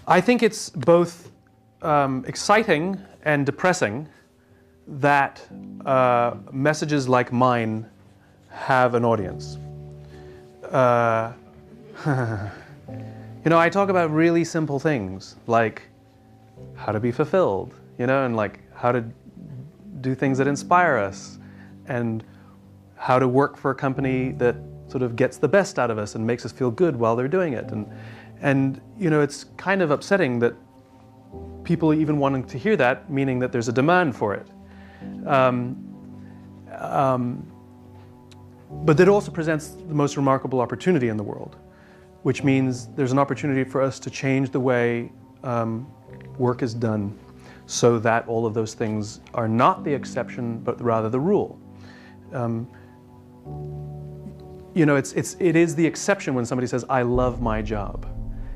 I think it's both exciting and depressing that messages like mine have an audience. You know, I talk about really simple things like how to be fulfilled, you know, and like how to do things that inspire us, and how to work for a company that sort of gets the best out of us and makes us feel good while they're doing it. And you know, it's kind of upsetting that people even wanting to hear that, meaning that there's a demand for it. But it also presents the most remarkable opportunity in the world, which means there's an opportunity for us to change the way work is done, so that all of those things are not the exception, but rather the rule. You know, it is the exception when somebody says, "I love my job."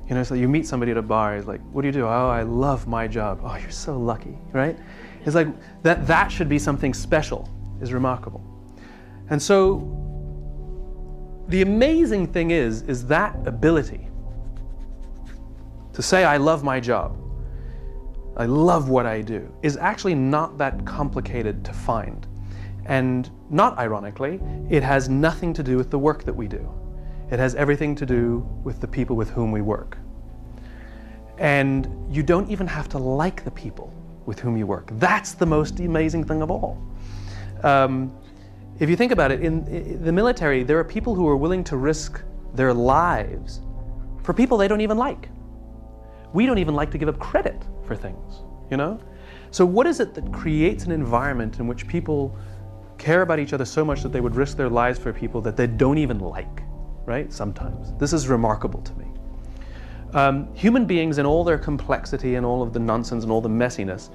You know, so you meet somebody at a bar, he's like, "What do you do?" "Oh, I love my job." "Oh, you're so lucky," right? It's like that should be something special, is remarkable. And so the amazing thing is that ability to say, "I love my job, I love what I do," is actually not that complicated to find. And not ironically, it has nothing to do with the work that we do. It has everything to do with the people with whom we work. And you don't even have to like the people with whom you work. That's the most amazing thing of all. If you think about it, in the military, there are people who are willing to risk their lives for people they don't even like. We don't even like to give up credit for things, you know? So what is it that creates an environment in which people care about each other so much that they would risk their lives for people that they don't even like, right? Sometimes. This is remarkable to me. Human beings in all their complexity and all of the nonsense and all the messiness,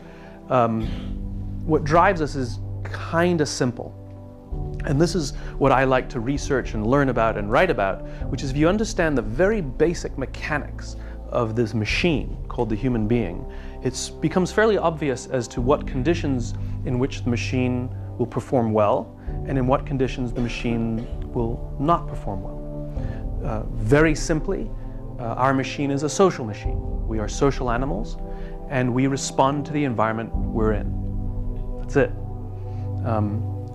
what drives us is kind of simple. And this is what I like to research and learn about and write about, which is if you understand the very basic mechanics of this machine called the human being, it becomes fairly obvious as to what conditions in which the machine will perform well and in what conditions the machine will not perform well. Very simply, our machine is a social machine. We are social animals, and we respond to the environment we're in. That's it.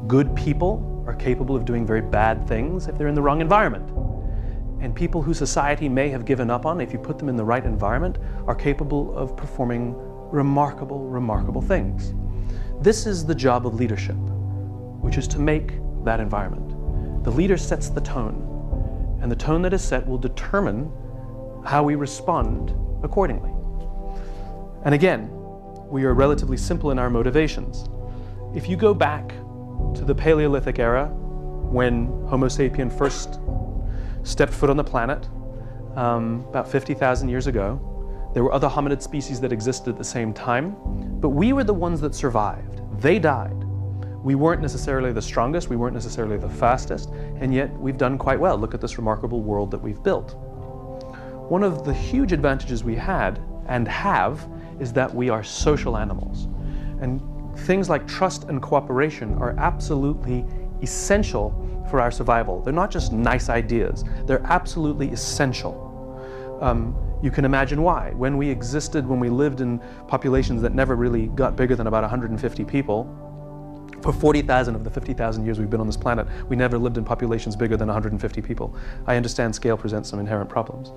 Good people are capable of doing very bad things if they're in the wrong environment. And people who society may have given up on, if you put them in the right environment, are capable of performing remarkable, remarkable things. This is the job of leadership, which is to make that environment. The leader sets the tone, and the tone that is set will determine how we respond accordingly. And again, we are relatively simple in our motivations. If you go back to the Paleolithic era, when Homo sapien first stepped foot on the planet, about 50,000 years ago, there were other hominid species that existed at the same time, but we were the ones that survived. They died. We weren't necessarily the strongest, we weren't necessarily the fastest, and yet we've done quite well. Look at this remarkable world that we've built. One of the huge advantages we had and have is that we are social animals. And things like trust and cooperation are absolutely essential for our survival. They're not just nice ideas, they're absolutely essential. You can imagine why. When we existed, when we lived in populations that never really got bigger than about 150 people, for 40,000 of the 50,000 years we've been on this planet, we never lived in populations bigger than 150 people. I understand scale presents some inherent problems.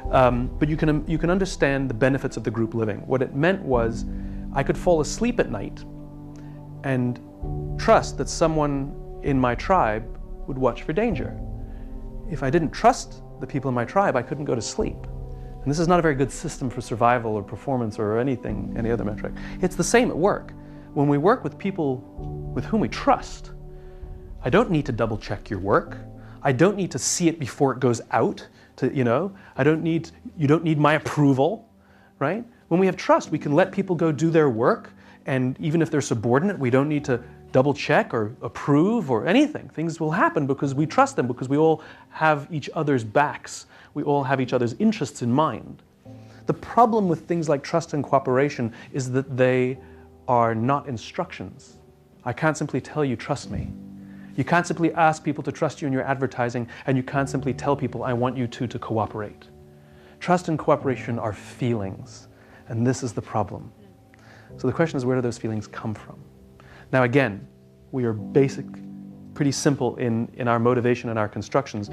But you can understand the benefits of the group living. What it meant was I could fall asleep at night and trust that someone in my tribe would watch for danger. If I didn't trust the people in my tribe, I couldn't go to sleep. And this is not a very good system for survival or performance or anything, any other metric. It's the same at work. When we work with people with whom we trust, I don't need to double check your work. I don't need to see it before it goes out to, you know, you don't need my approval, right? When we have trust, we can let people go do their work, and even if they're subordinate, we don't need to double check or approve or anything. Things will happen because we trust them, because we all have each other's backs. We all have each other's interests in mind. The problem with things like trust and cooperation is that they are not instructions. I can't simply tell you, trust me. You can't simply ask people to trust you in your advertising, and you can't simply tell people, I want you to cooperate. Trust and cooperation are feelings, and this is the problem. So the question is, where do those feelings come from? Now again, we are pretty simple in our motivation and our constructions.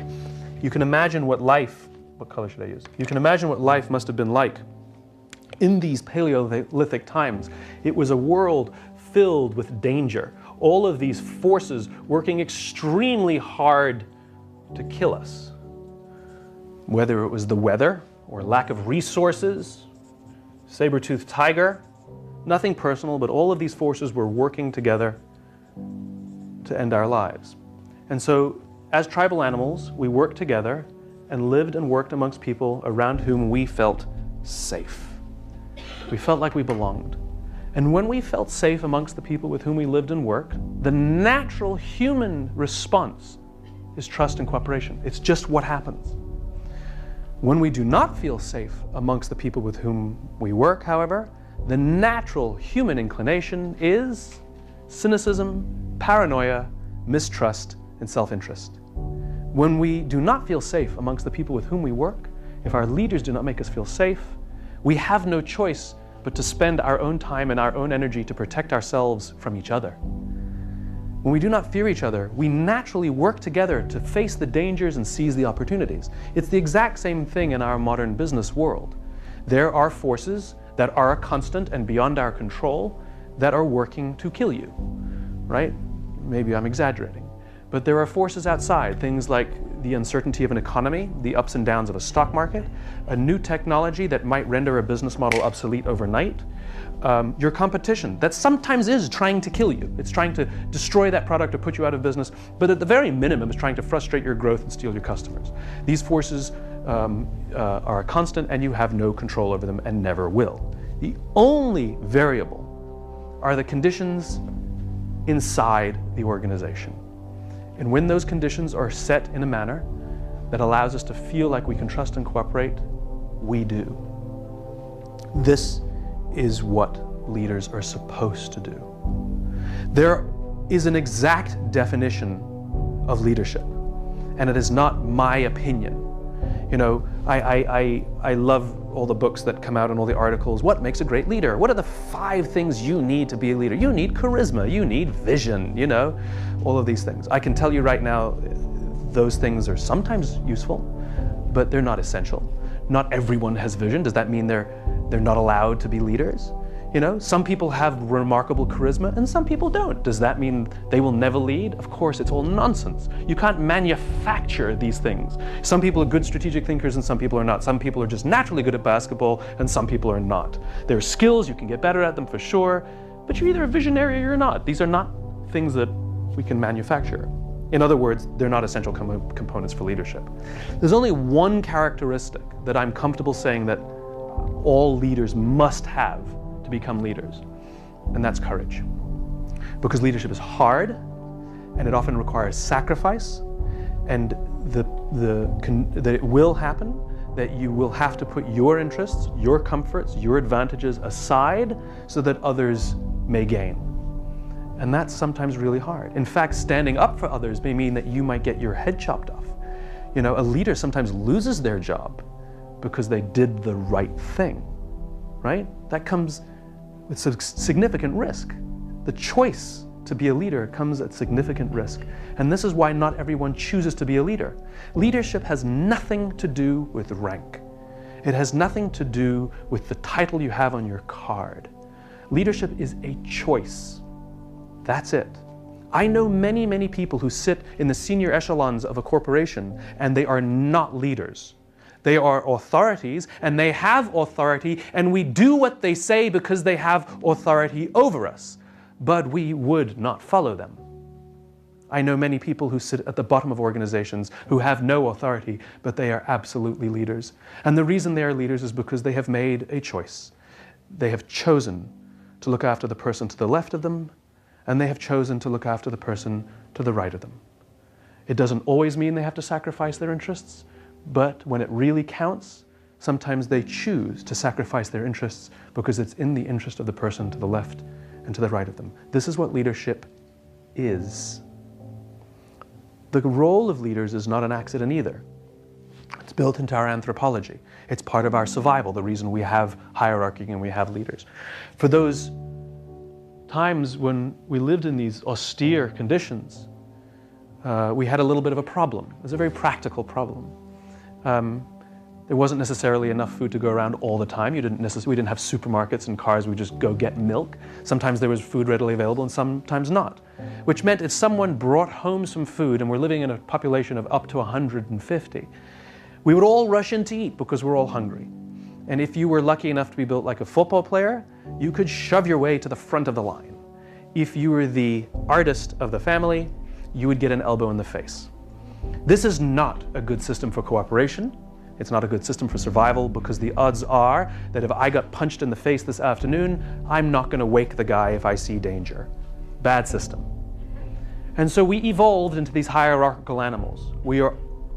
You can imagine what color should I use? You can imagine what life must have been like in these Paleolithic times. It was a world filled with danger. All of these forces working extremely hard to kill us. Whether it was the weather or lack of resources, saber-toothed tiger, nothing personal, but all of these forces were working together to end our lives. And so, as tribal animals, we worked together and lived and worked amongst people around whom we felt safe. We felt like we belonged. And when we felt safe amongst the people with whom we lived and worked, the natural human response is trust and cooperation. It's just what happens. When we do not feel safe amongst the people with whom we work, however, the natural human inclination is cynicism, paranoia, mistrust, and self-interest. When we do not feel safe amongst the people with whom we work, if our leaders do not make us feel safe, we have no choice but to spend our own time and our own energy to protect ourselves from each other. When we do not fear each other, we naturally work together to face the dangers and seize the opportunities. It's the exact same thing in our modern business world. There are forces that are constant and beyond our control that are working to kill you, right? Maybe I'm exaggerating. But there are forces outside, things like the uncertainty of an economy, the ups and downs of a stock market, a new technology that might render a business model obsolete overnight, your competition that sometimes is trying to kill you. It's trying to destroy that product or put you out of business, but at the very minimum is trying to frustrate your growth and steal your customers. These forces are constant and you have no control over them and never will. The only variable are the conditions inside the organization. And when those conditions are set in a manner that allows us to feel like we can trust and cooperate, we do. This is what leaders are supposed to do. There is an exact definition of leadership, and it is not my opinion. You know, I love all the books that come out and all the articles. What makes a great leader? What are the 5 things you need to be a leader? You need charisma, you need vision, you know, all of these things. I can tell you right now, those things are sometimes useful, but they're not essential. Not everyone has vision. Does that mean they're not allowed to be leaders? You know, some people have remarkable charisma and some people don't. Does that mean they will never lead? Of course, it's all nonsense. You can't manufacture these things. Some people are good strategic thinkers and some people are not. Some people are just naturally good at basketball and some people are not. There are skills, you can get better at them for sure, but you're either a visionary or you're not. These are not things that we can manufacture. In other words, they're not essential components for leadership. There's only one characteristic that I'm comfortable saying that all leaders must have to become leaders, and that's courage. Because leadership is hard, and it often requires sacrifice, and that it will happen, that you will have to put your interests, your comforts, your advantages aside so that others may gain. And that's sometimes really hard. In fact, standing up for others may mean that you might get your head chopped off. You know, a leader sometimes loses their job because they did the right thing, right? That comes with significant risk. The choice to be a leader comes at significant risk. And this is why not everyone chooses to be a leader. Leadership has nothing to do with rank. It has nothing to do with the title you have on your card. Leadership is a choice. That's it. I know many, many people who sit in the senior echelons of a corporation and they are not leaders. They are authorities, and they have authority, and we do what they say because they have authority over us. But we would not follow them. I know many people who sit at the bottom of organizations who have no authority, but they are absolutely leaders. And the reason they are leaders is because they have made a choice. They have chosen to look after the person to the left of them, and they have chosen to look after the person to the right of them. It doesn't always mean they have to sacrifice their interests, but when it really counts, sometimes they choose to sacrifice their interests because it's in the interest of the person to the left and to the right of them. This is what leadership is. The role of leaders is not an accident either. It's built into our anthropology. It's part of our survival, the reason we have hierarchy and we have leaders. For those times when we lived in these austere conditions, we had a little bit of a problem. It was a very practical problem. There wasn't necessarily enough food to go around all the time. We didn't have supermarkets and cars. We just go get milk. Sometimes there was food readily available and sometimes not. Which meant if someone brought home some food, and we're living in a population of up to 150, we would all rush in to eat because we're all hungry. And if you were lucky enough to be built like a football player, you could shove your way to the front of the line. If you were the artist of the family, you would get an elbow in the face. This is not a good system for cooperation. It's not a good system for survival, because the odds are that if I got punched in the face this afternoon, I'm not going to wake the guy if I see danger. Bad system. And so we evolved into these hierarchical animals. We are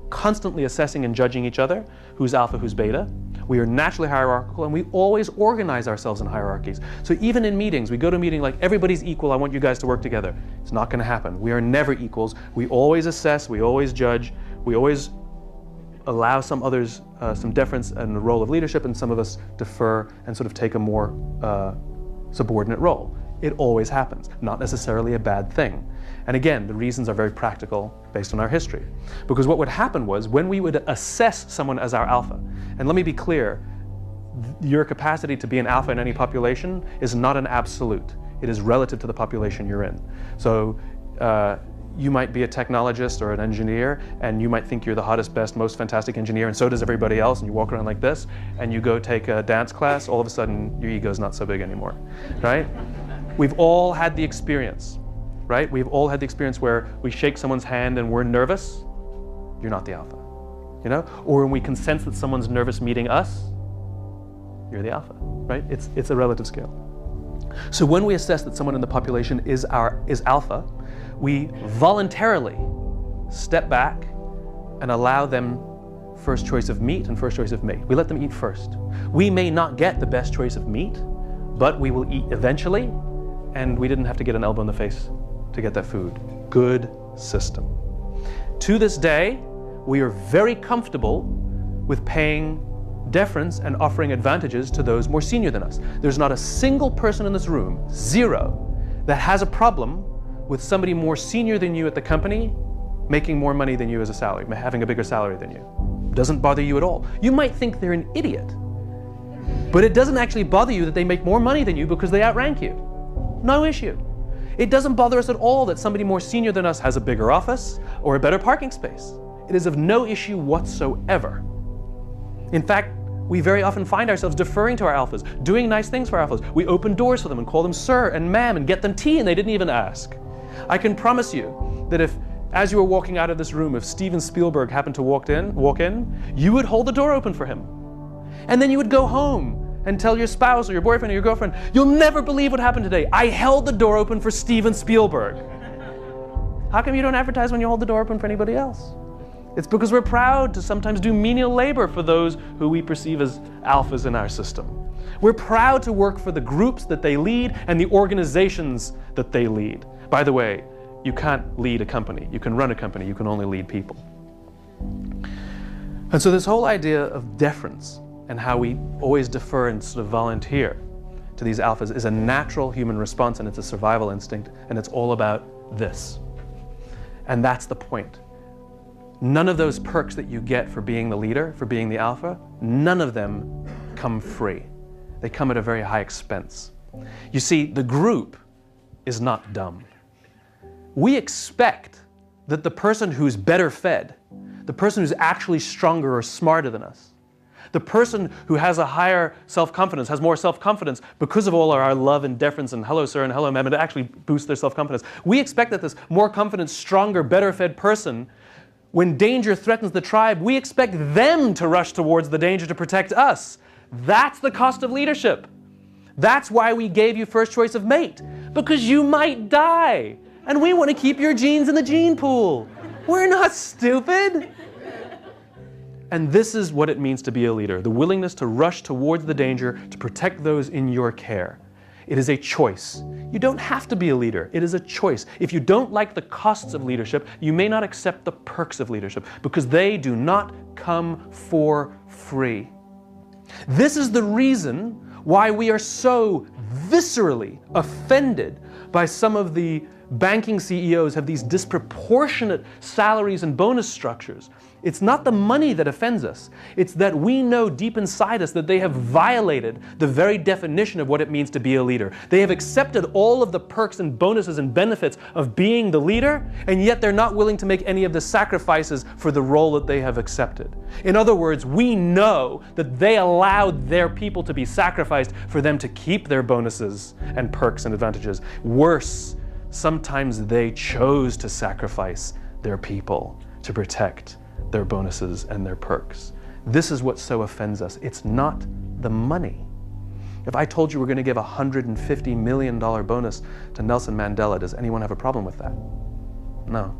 constantly assessing and judging each other, who's alpha, who's beta. We are naturally hierarchical, and we always organize ourselves in hierarchies. So even in meetings, we go to a meeting like, everybody's equal, I want you guys to work together. It's not going to happen. We are never equals. We always assess, we always judge, we always allow some others some deference and the role of leadership, and some of us defer and sort of take a more subordinate role. It always happens. Not necessarily a bad thing. And again, the reasons are very practical based on our history. Because what would happen was, when we would assess someone as our alpha, and let me be clear, your capacity to be an alpha in any population is not an absolute. It is relative to the population you're in. So you might be a technologist or an engineer, and you might think you're the hottest, best, most fantastic engineer, and so does everybody else, and you walk around like this, and you go take a dance class, all of a sudden your ego's not so big anymore, right? We've all had the experience, right? We've all had the experience where we shake someone's hand and we're nervous. You're not the alpha, you know? Or when we can sense that someone's nervous meeting us, you're the alpha, right? It's a relative scale. So when we assess that someone in the population is alpha, we voluntarily step back and allow them first choice of meat and first choice of mate. We let them eat first. We may not get the best choice of meat, but we will eat eventually, and we didn't have to get an elbow in the face to get that food. Good system. To this day, we are very comfortable with paying deference and offering advantages to those more senior than us. There's not a single person in this room, zero, that has a problem with somebody more senior than you at the company making more money than you as a salary, having a bigger salary than you. Doesn't bother you at all. You might think they're an idiot, but it doesn't actually bother you that they make more money than you because they outrank you. No issue. It doesn't bother us at all that somebody more senior than us has a bigger office or a better parking space. It is of no issue whatsoever. In fact, we very often find ourselves deferring to our alphas, doing nice things for our alphas. We open doors for them and call them sir and ma'am and get them tea, and they didn't even ask. I can promise you that if, as you were walking out of this room, if Steven Spielberg happened to walk in, you would hold the door open for him. And then you would go home and tell your spouse or your boyfriend or your girlfriend, you'll never believe what happened today. I held the door open for Steven Spielberg. How come you don't advertise when you hold the door open for anybody else? It's because we're proud to sometimes do menial labor for those who we perceive as alphas in our system. We're proud to work for the groups that they lead and the organizations that they lead. By the way, you can't lead a company. You can run a company. You can only lead people. And so this whole idea of deference and how we always defer and sort of volunteer to these alphas is a natural human response, and it's a survival instinct, and it's all about this. And that's the point. None of those perks that you get for being the leader, for being the alpha, none of them come free. They come at a very high expense. You see, the group is not dumb. We expect that the person who's better fed, the person who's actually stronger or smarter than us, the person who has a higher self-confidence, has more self-confidence because of all our love and deference and hello sir and hello ma'am, and it actually boosts their self-confidence. We expect that this more confident, stronger, better fed person, when danger threatens the tribe, we expect them to rush towards the danger to protect us. That's the cost of leadership. That's why we gave you first choice of mate, because you might die. And we want to keep your genes in the gene pool. We're not stupid. And this is what it means to be a leader, the willingness to rush towards the danger to protect those in your care. It is a choice. You don't have to be a leader. It is a choice. If you don't like the costs of leadership, you may not accept the perks of leadership because they do not come for free. This is the reason why we are so viscerally offended by some of the banking CEOs have these disproportionate salaries and bonus structures. It's not the money that offends us. It's that we know deep inside us that they have violated the very definition of what it means to be a leader. They have accepted all of the perks and bonuses and benefits of being the leader, and yet they're not willing to make any of the sacrifices for the role that they have accepted. In other words, we know that they allowed their people to be sacrificed for them to keep their bonuses and perks and advantages. Worse, sometimes they chose to sacrifice their people to protect their bonuses and their perks. This is what so offends us. It's not the money. If I told you we're going to give a $150 million bonus to Nelson Mandela, does anyone have a problem with that? No.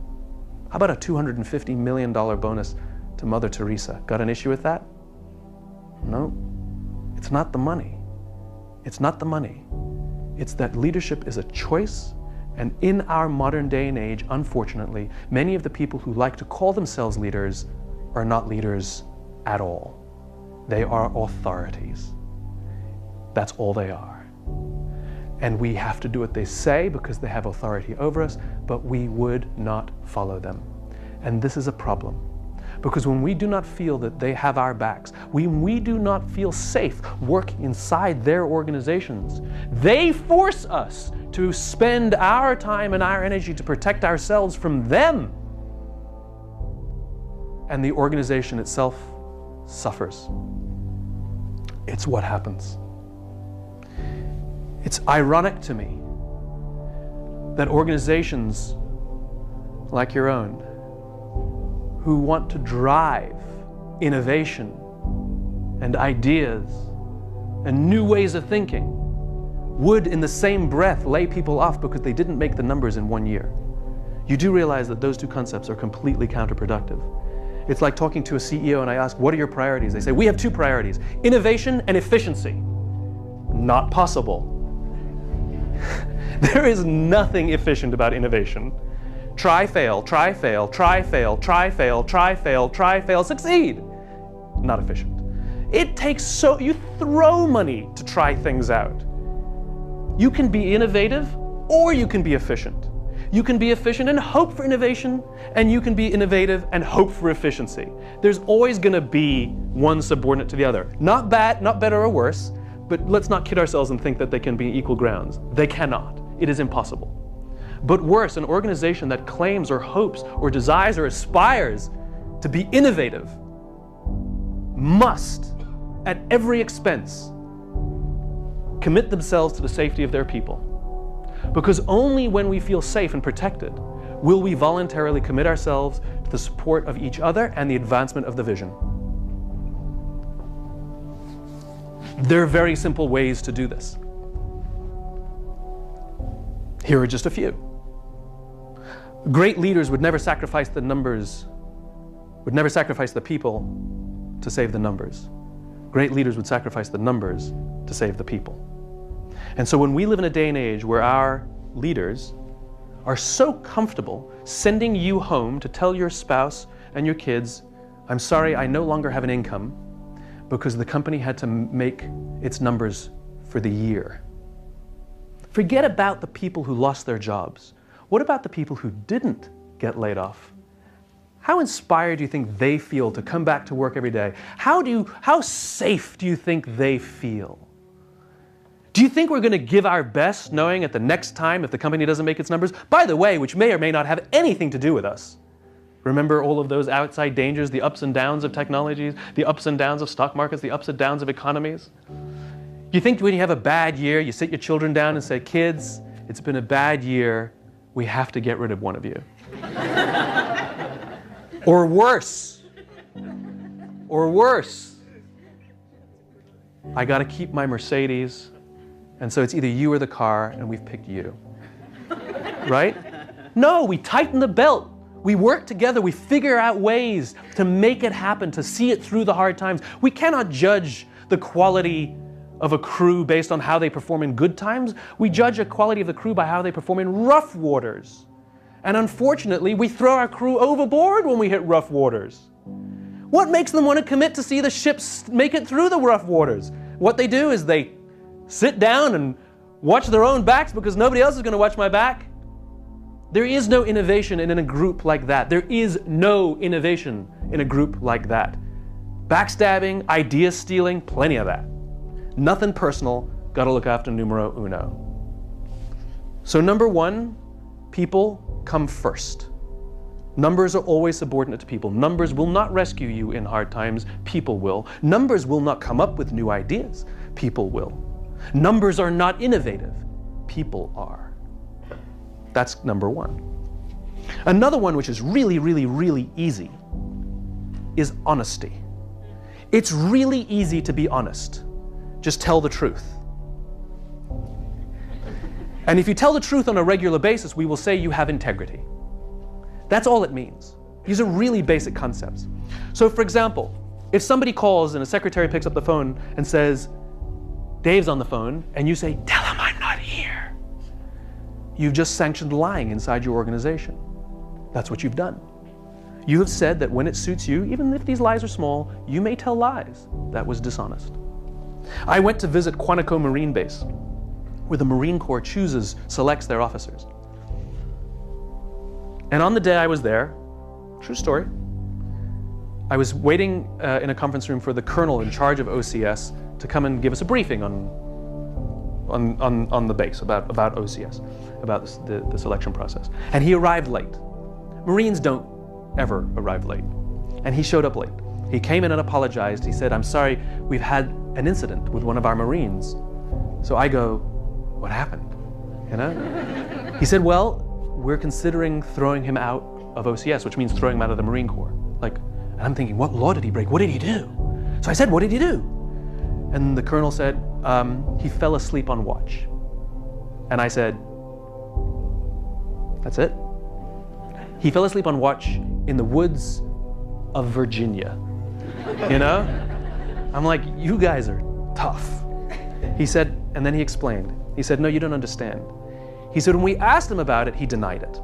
How about a $250 million bonus to Mother Teresa? Got an issue with that? No. It's not the money. It's not the money. It's that leadership is a choice. And in our modern day and age, unfortunately, many of the people who like to call themselves leaders are not leaders at all. They are authorities. That's all they are. And we have to do what they say because they have authority over us, but we would not follow them. And this is a problem. Because when we do not feel that they have our backs, when we do not feel safe working inside their organizations, they force us to spend our time and our energy to protect ourselves from them. And the organization itself suffers. It's what happens. It's ironic to me that organizations like your own, who want to drive innovation and ideas and new ways of thinking, would in the same breath lay people off because they didn't make the numbers in 1 year. You do realize that those two concepts are completely counterproductive. It's like talking to a CEO and I ask, what are your priorities? They say, we have two priorities, innovation and efficiency. Not possible. There is nothing efficient about innovation. Try, fail, try, fail, try, fail, try, fail, try, fail, try, fail, succeed. Not efficient. It takes you throw money to try things out. You can be innovative or you can be efficient. You can be efficient and hope for innovation, and you can be innovative and hope for efficiency. There's always going to be one subordinate to the other. Not bad, not better or worse, but let's not kid ourselves and think that they can be equal grounds. They cannot. It is impossible. But worse, an organization that claims or hopes or desires or aspires to be innovative must, at every expense, commit themselves to the safety of their people. Because only when we feel safe and protected will we voluntarily commit ourselves to the support of each other and the advancement of the vision. There are very simple ways to do this. Here are just a few. Great leaders would never sacrifice the numbers, would never sacrifice the people to save the numbers. Great leaders would sacrifice the numbers to save the people. And so when we live in a day and age where our leaders are so comfortable sending you home to tell your spouse and your kids, I'm sorry, I no longer have an income because the company had to make its numbers for the year. Forget about the people who lost their jobs. What about the people who didn't get laid off? How inspired do you think they feel to come back to work every day? How safe do you think they feel? Do you think we're going to give our best knowing at the next time if the company doesn't make its numbers? By the way, which may or may not have anything to do with us. Remember all of those outside dangers, the ups and downs of technologies, the ups and downs of stock markets, the ups and downs of economies? You think when you have a bad year, you sit your children down and say, kids, it's been a bad year. We have to get rid of one of you. Or worse. Or worse. I got to keep my Mercedes, and so it's either you or the car, and we've picked you. Right? No, we tighten the belt. We work together. We figure out ways to make it happen, to see it through the hard times. We cannot judge the quality of a crew based on how they perform in good times. We judge the quality of the crew by how they perform in rough waters. And unfortunately, we throw our crew overboard when we hit rough waters. What makes them want to commit to see the ships make it through the rough waters? What they do is they sit down and watch their own backs because nobody else is going to watch my back. There is no innovation in a group like that. There is no innovation in a group like that. Backstabbing, idea stealing, plenty of that. Nothing personal, got to look after numero uno. So number one, people come first. Numbers are always subordinate to people. Numbers will not rescue you in hard times, people will. Numbers will not come up with new ideas, people will. Numbers are not innovative, people are. That's number one. Another one which is really, really, really easy is honesty. It's really easy to be honest. Just tell the truth. And if you tell the truth on a regular basis, we will say you have integrity. That's all it means. These are really basic concepts. So for example, if somebody calls and a secretary picks up the phone and says, Dave's on the phone, and you say, tell him I'm not here, you've just sanctioned lying inside your organization. That's what you've done. You have said that when it suits you, even if these lies are small, you may tell lies. That was dishonest. I went to visit Quantico Marine Base, where the Marine Corps selects their officers. And on the day I was there, true story, I was waiting in a conference room for the colonel in charge of OCS to come and give us a briefing on the base about OCS, about the selection process. And he arrived late. Marines don't ever arrive late. And he showed up late. He came in and apologized. He said, I'm sorry, we've had an incident with one of our Marines. So I go, what happened? You know? He said, well, we're considering throwing him out of OCS, which means throwing him out of the Marine Corps. And I'm thinking, what law did he break? What did he do? So I said, what did he do? And the colonel said, he fell asleep on watch. And I said, that's it? He fell asleep on watch in the woods of Virginia. You know? I'm like, you guys are tough. He said, and then he explained. He said, no, you don't understand. He said, when we asked him about it, he denied it.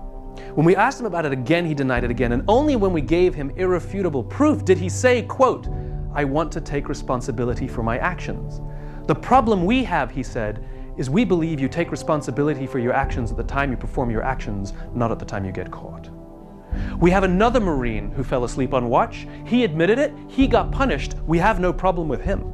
When we asked him about it again, he denied it again. And only when we gave him irrefutable proof did he say, quote, I want to take responsibility for my actions. The problem we have, he said, is we believe you take responsibility for your actions at the time you perform your actions, not at the time you get caught. We have another Marine who fell asleep on watch. He admitted it. He got punished. We have no problem with him.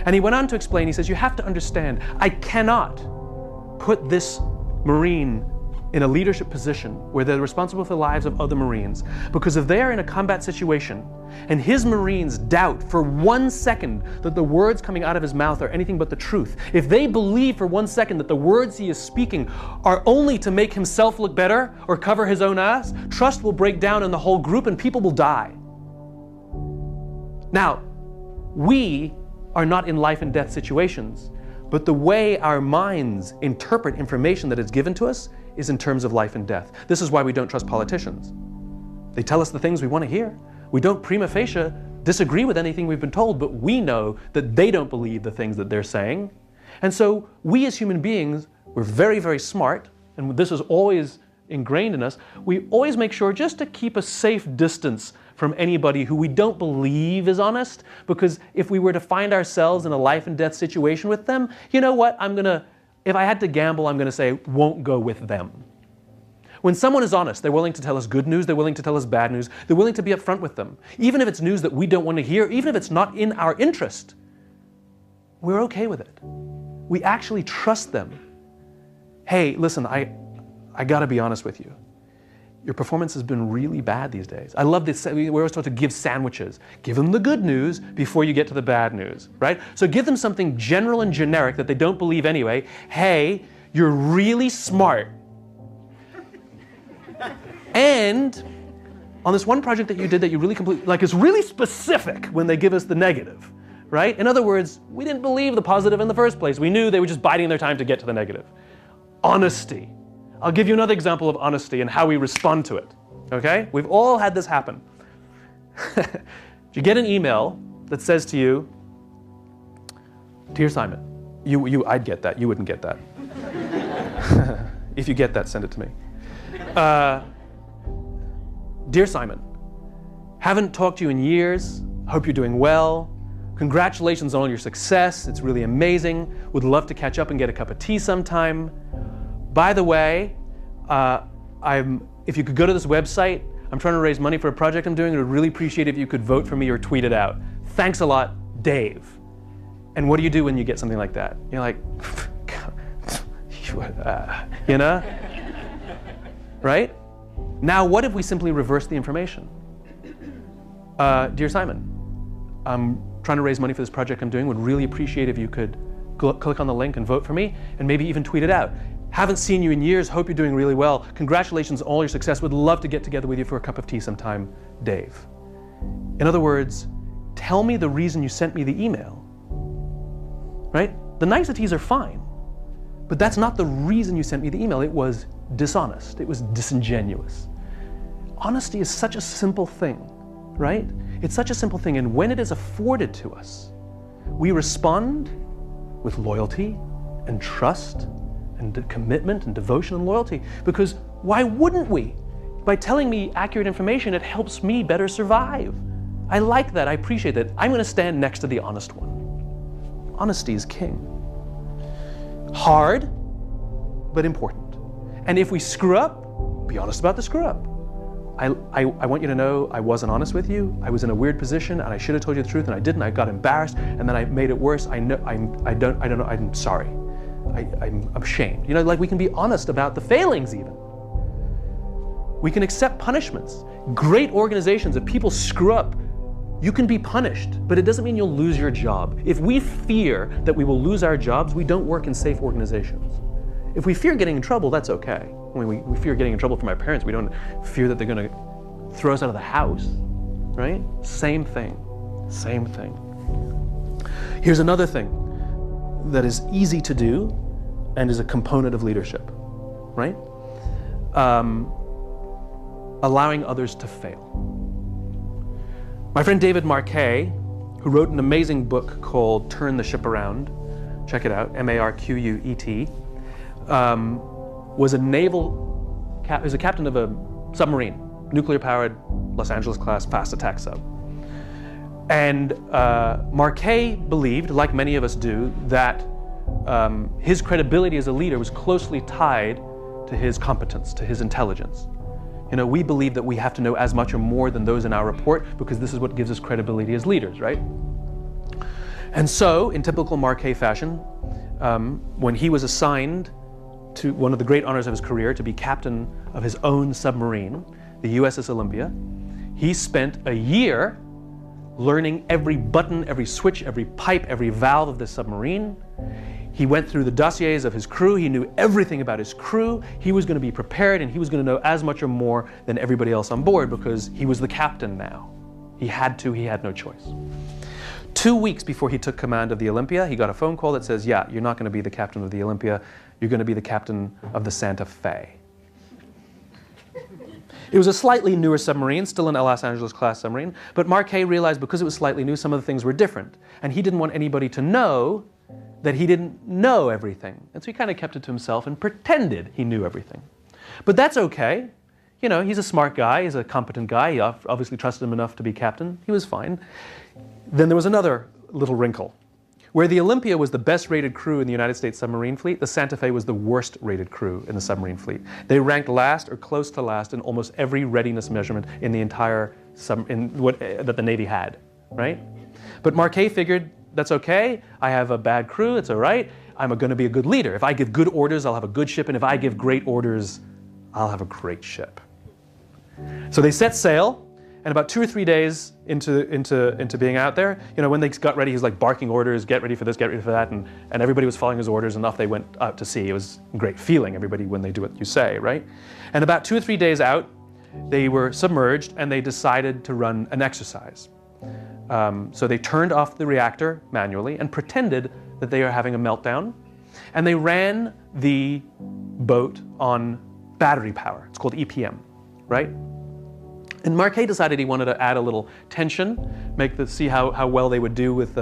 And he went on to explain, he says, you have to understand, I cannot put this Marine in a leadership position where they're responsible for the lives of other Marines, because if they are in a combat situation and his Marines doubt for 1 second that the words coming out of his mouth are anything but the truth, if they believe for 1 second that the words he is speaking are only to make himself look better or cover his own ass, trust will break down in the whole group and people will die. Now, we are not in life and death situations, but the way our minds interpret information that is given to us is in terms of life and death. This is why we don't trust politicians. They tell us the things we want to hear. We don't prima facie disagree with anything we've been told, but we know that they don't believe the things that they're saying. And so we as human beings, we're very, very smart, and this is always ingrained in us. We always make sure just to keep a safe distance from anybody who we don't believe is honest, because if we were to find ourselves in a life and death situation with them, you know what, if I had to gamble, I'm going to say, won't go with them. When someone is honest, they're willing to tell us good news, they're willing to tell us bad news, they're willing to be upfront with them. Even if it's news that we don't want to hear, even if it's not in our interest, we're okay with it. We actually trust them. Hey, listen, I got to be honest with you. Your performance has been really bad these days. I love this. We're always taught to give sandwiches. Give them the good news before you get to the bad news, right? So give them something general and generic that they don't believe anyway. Hey, you're really smart. And on this one project that you did that you really completely, it's really specific when they give us the negative, right? In other words, we didn't believe the positive in the first place. We knew they were just biding their time to get to the negative. Honesty. I'll give you another example of honesty and how we respond to it, okay? We've all had this happen. You get an email that says to you, Dear Simon, I'd get that. You wouldn't get that. If you get that, send it to me. Dear Simon, haven't talked to you in years. Hope you're doing well. Congratulations on all your success. It's really amazing. Would love to catch up and get a cup of tea sometime. By the way, if you could go to this website, I'm trying to raise money for a project I'm doing. I would really appreciate it if you could vote for me or tweet it out. Thanks a lot, Dave. And what do you do when you get something like that? You're like, you know? Right? Now, what if we simply reverse the information? Dear Simon, I'm trying to raise money for this project I'm doing. Would really appreciate if you could click on the link and vote for me, and maybe even tweet it out. Haven't seen you in years. Hope you're doing really well. Congratulations on all your success. Would love to get together with you for a cup of tea sometime, Dave. In other words, tell me the reason you sent me the email. Right? The niceties are fine, but that's not the reason you sent me the email. It was dishonest. It was disingenuous. Honesty is such a simple thing, right? It's such a simple thing, and when it is afforded to us, we respond with loyalty and trust and commitment and devotion and loyalty, because why wouldn't we? By telling me accurate information, it helps me better survive. I like that. I appreciate that. I'm going to stand next to the honest one. Honesty is king. Hard, but important. And if we screw up, be honest about the screw up. I want you to know I wasn't honest with you. I was in a weird position, and I should have told you the truth, and I didn't. I got embarrassed, and then I made it worse. I don't know. I'm sorry. I'm ashamed. You know, like we can be honest about the failings even. We can accept punishments. Great organizations, if people screw up, you can be punished, but it doesn't mean you'll lose your job. If we fear that we will lose our jobs, we don't work in safe organizations. If we fear getting in trouble, that's okay. When we fear getting in trouble from our parents, we don't fear that they're going to throw us out of the house, right? Same thing, same thing. Here's another thing that is easy to do and is a component of leadership, right? Allowing others to fail. My friend David Marquet, who wrote an amazing book called Turn the Ship Around, check it out, Marquet, was a captain of a submarine, nuclear-powered Los Angeles-class fast attack sub. And Marquet believed, like many of us do, that his credibility as a leader was closely tied to his competence, to his intelligence. You know, we believe that we have to know as much or more than those in our report because this is what gives us credibility as leaders, right? And so, in typical Marquet fashion, when he was assigned to one of the great honors of his career to be captain of his own submarine, the USS Olympia, he spent a year learning every button, every switch, every pipe, every valve of the submarine. He went through the dossiers of his crew. He knew everything about his crew. He was going to be prepared, and he was going to know as much or more than everybody else on board because he was the captain now. He had to, he had no choice. 2 weeks before he took command of the Olympia, he got a phone call that says, yeah, you're not going to be the captain of the Olympia. You're going to be the captain of the Santa Fe. It was a slightly newer submarine, still an Los Angeles-class submarine, but Marquet realized because it was slightly new, some of the things were different. And he didn't want anybody to know that he didn't know everything. And so he kind of kept it to himself and pretended he knew everything. But that's okay. You know, he's a smart guy, he's a competent guy, he obviously trusted him enough to be captain. He was fine. Then there was another little wrinkle. Where the Olympia was the best rated crew in the United States submarine fleet, the Santa Fe was the worst rated crew in the submarine fleet. They ranked last or close to last in almost every readiness measurement in the entire that the Navy had, right? But Marquet figured, that's okay, I have a bad crew, it's all right, I'm going to be a good leader. If I give good orders, I'll have a good ship, and if I give great orders, I'll have a great ship. So they set sail, and about 2 or 3 days into being out there, you know, when they got ready, he was like barking orders, get ready for this, get ready for that, and everybody was following his orders, and off they went out to sea. It was a great feeling, everybody, when they do what you say, right? And about 2 or 3 days out, they were submerged, and they decided to run an exercise. So they turned off the reactor manually and pretended that they are having a meltdown, and they ran the boat on battery power. It's called EPM, right? And Marquet decided he wanted to add a little tension, see how well they would do with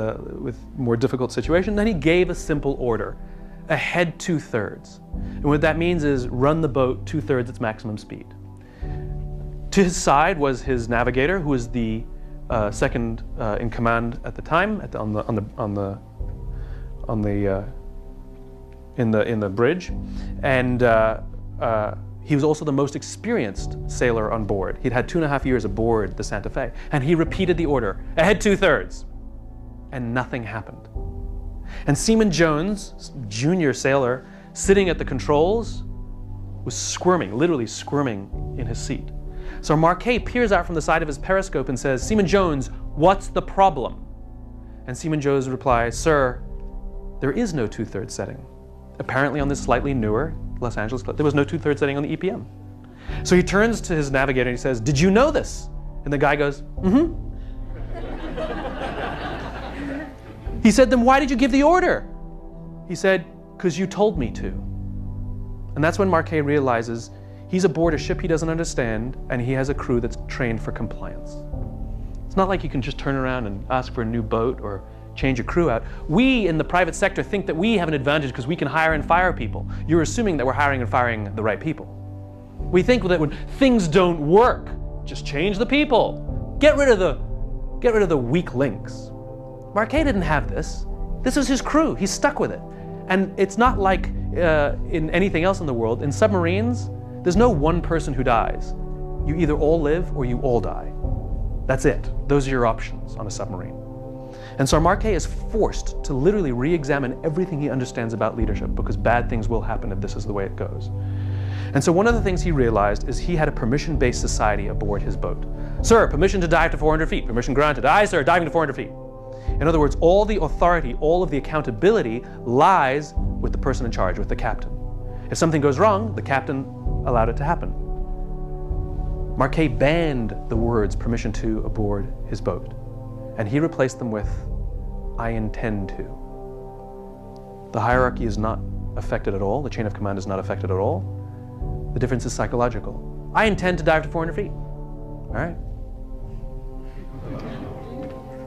more difficult situations. Then he gave a simple order: ahead 2/3. And what that means is run the boat 2/3 its maximum speed. To his side was his navigator, who was the second in command at the time, in the bridge, and he was also the most experienced sailor on board. He'd had 2.5 years aboard the Santa Fe, and he repeated the order: ahead 2/3, and nothing happened. And Seaman Jones, junior sailor, sitting at the controls, was squirming, literally squirming in his seat. So Marquet peers out from the side of his periscope and says, "Seaman Jones, what's the problem?" And Seaman Jones replies, "Sir, there is no 2/3 setting. Apparently on this slightly newer Los Angeles clip, there was no 2/3 setting on the EPM." So he turns to his navigator and he says, "Did you know this?" And the guy goes, "Mm-hmm." He said, "Then why did you give the order?" He said, "'Cause you told me to." And that's when Marquet realizes he's aboard a ship he doesn't understand, and he has a crew that's trained for compliance. It's not like you can just turn around and ask for a new boat or change a crew out. We in the private sector think that we have an advantage because we can hire and fire people. You're assuming that we're hiring and firing the right people. We think that when things don't work, just change the people. Get rid of the weak links. Marquet didn't have this. This is his crew. He's stuck with it. And it's not like in anything else in the world. In submarines, there's no one person who dies. You either all live or you all die. That's it. Those are your options on a submarine. And so Marquet is forced to literally re-examine everything he understands about leadership, because bad things will happen if this is the way it goes. And so one of the things he realized is he had a permission-based society aboard his boat. "Sir, permission to dive to 400 feet. Permission granted. Aye, sir, diving to 400 feet. In other words, all the authority, all of the accountability lies with the person in charge, with the captain. If something goes wrong, the captain allowed it to happen. Marquet banned the words "permission to" aboard his boat, and he replaced them with "I intend to." The hierarchy is not affected at all. The chain of command is not affected at all. The difference is psychological. I intend to dive to 400 feet. All right.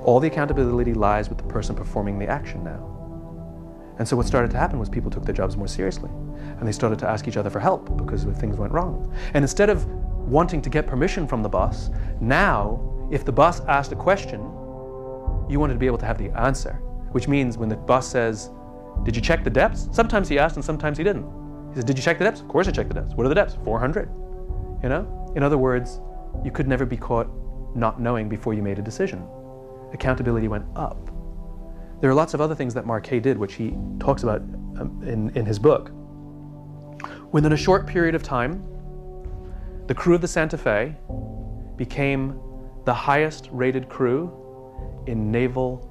All the accountability lies with the person performing the action now. And so what started to happen was people took their jobs more seriously, and they started to ask each other for help because things went wrong. And instead of wanting to get permission from the boss, now, if the boss asked a question, you wanted to be able to have the answer, which means when the boss says, "Did you check the depths?" Sometimes he asked and sometimes he didn't. He said, "Did you check the depths?" "Of course I checked the depths." "What are the depths?" 400. You know? In other words, you could never be caught not knowing before you made a decision. Accountability went up. There are lots of other things that Marquet did, which he talks about in his book. Within a short period of time, the crew of the Santa Fe became the highest rated crew in naval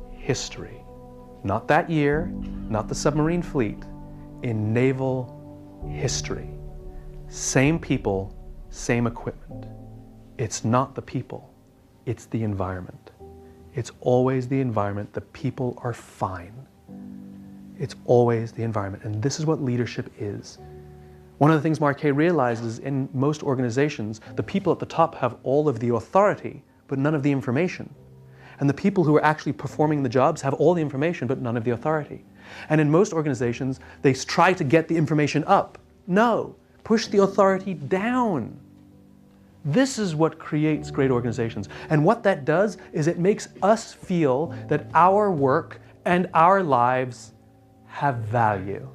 history. Not that year, not the submarine fleet, in naval history. Same people, same equipment. It's not the people, it's the environment. It's always the environment. The people are fine. It's always the environment. And this is what leadership is. One of the things Marquet realized is in most organizations, the people at the top have all of the authority, but none of the information. And the people who are actually performing the jobs have all the information, but none of the authority. And in most organizations, they try to get the information up. No, push the authority down. This is what creates great organizations. And what that does is it makes us feel that our work and our lives have value.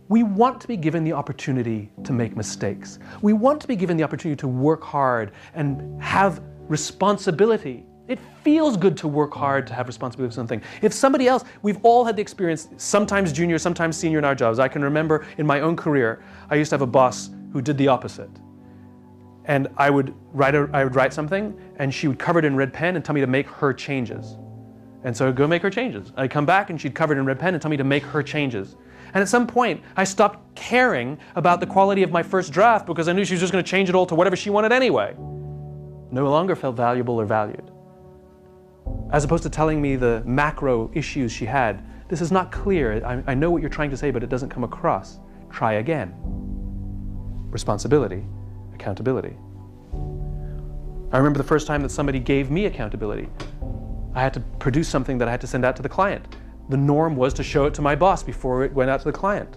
We want to be given the opportunity to make mistakes. We want to be given the opportunity to work hard and have responsibility. It feels good to work hard, to have responsibility for something. If somebody else, we've all had the experience, sometimes junior, sometimes senior in our jobs. I can remember in my own career, I used to have a boss who did the opposite. And I would write something, and she would cover it in red pen and tell me to make her changes. And so I'd go make her changes. I'd come back and she'd cover it in red pen and tell me to make her changes. And at some point, I stopped caring about the quality of my first draft because I knew she was just going to change it all to whatever she wanted anyway. No longer felt valuable or valued. As opposed to telling me the macro issues she had. This is not clear. I know what you're trying to say, but it doesn't come across. Try again. Responsibility. Accountability. I remember the first time that somebody gave me accountability. I had to produce something that I had to send out to the client. The norm was to show it to my boss before it went out to the client.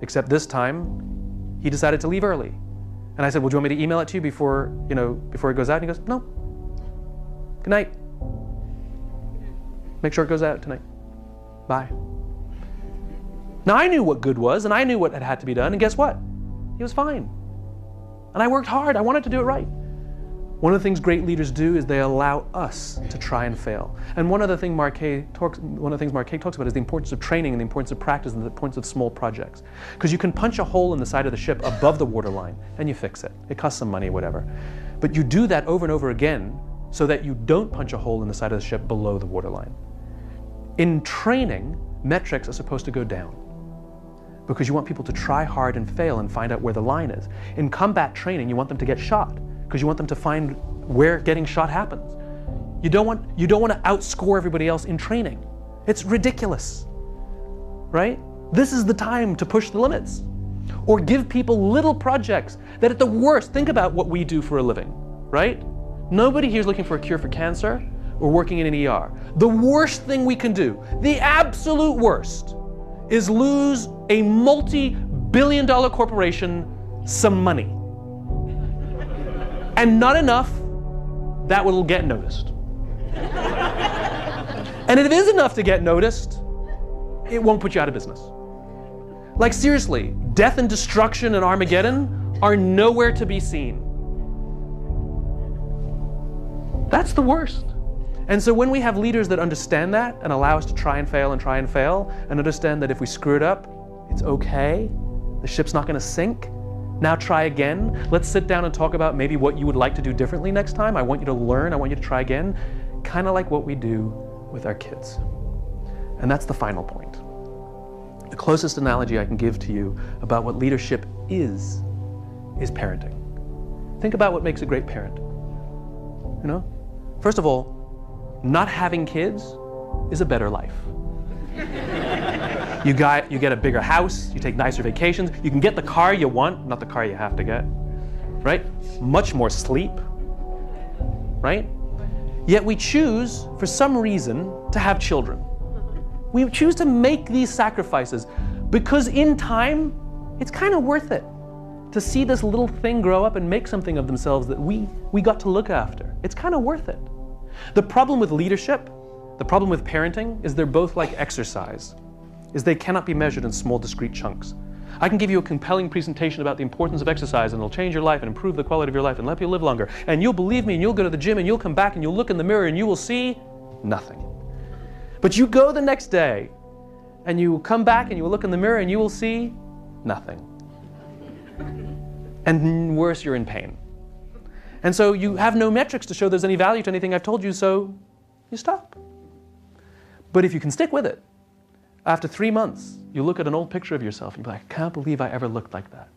Except this time, he decided to leave early. And I said, well, do you want me to email it to you before it goes out? And he goes, no. Good night. Make sure it goes out tonight. Bye. Now I knew what good was, and I knew what had to be done, and guess what? He was fine. And I worked hard. I wanted to do it right. One of the things great leaders do is they allow us to try and fail. And one of the things Mark Hay talks about is the importance of training and the importance of practice and the importance of small projects. Because you can punch a hole in the side of the ship above the waterline and you fix it. It costs some money, whatever. But you do that over and over again so that you don't punch a hole in the side of the ship below the waterline. In training, metrics are supposed to go down because you want people to try hard and fail and find out where the line is. In combat training, you want them to get shot because you want them to find where getting shot happens. You don't want to outscore everybody else in training. It's ridiculous, right? This is the time to push the limits. Or give people little projects that at the worst, think about what we do for a living, right? Nobody here is looking for a cure for cancer or working in an ER. The worst thing we can do, the absolute worst, is lose a multi-billion-dollar corporation some money. And not enough that will get noticed. And if it is enough to get noticed, it won't put you out of business. Like seriously, death and destruction and Armageddon are nowhere to be seen. That's the worst. And so when we have leaders that understand that and allow us to try and fail and understand that if we screw it up, it's okay, the ship's not going to sink, now try again. Let's sit down and talk about maybe what you would like to do differently next time. I want you to learn. I want you to try again. Kind of like what we do with our kids. And that's the final point. The closest analogy I can give to you about what leadership is parenting. Think about what makes a great parent. You know? First of all, not having kids is a better life. You get a bigger house, you take nicer vacations, you can get the car you want, not the car you have to get, right? Much more sleep, right? Yet we choose, for some reason, to have children. We choose to make these sacrifices because in time, it's kind of worth it to see this little thing grow up and make something of themselves that we got to look after. It's kind of worth it. The problem with leadership, the problem with parenting, is they're both like exercise, is they cannot be measured in small, discrete chunks. I can give you a compelling presentation about the importance of exercise and it'll change your life and improve the quality of your life and help you live longer. And you'll believe me and you'll go to the gym and you'll come back and you'll look in the mirror and you will see nothing. But you go the next day and you will come back and you will look in the mirror and you will see nothing. And worse, you're in pain. And so you have no metrics to show there's any value to anything I've told you, so you stop. But if you can stick with it, after 3 months, you look at an old picture of yourself and you're like, I can't believe I ever looked like that.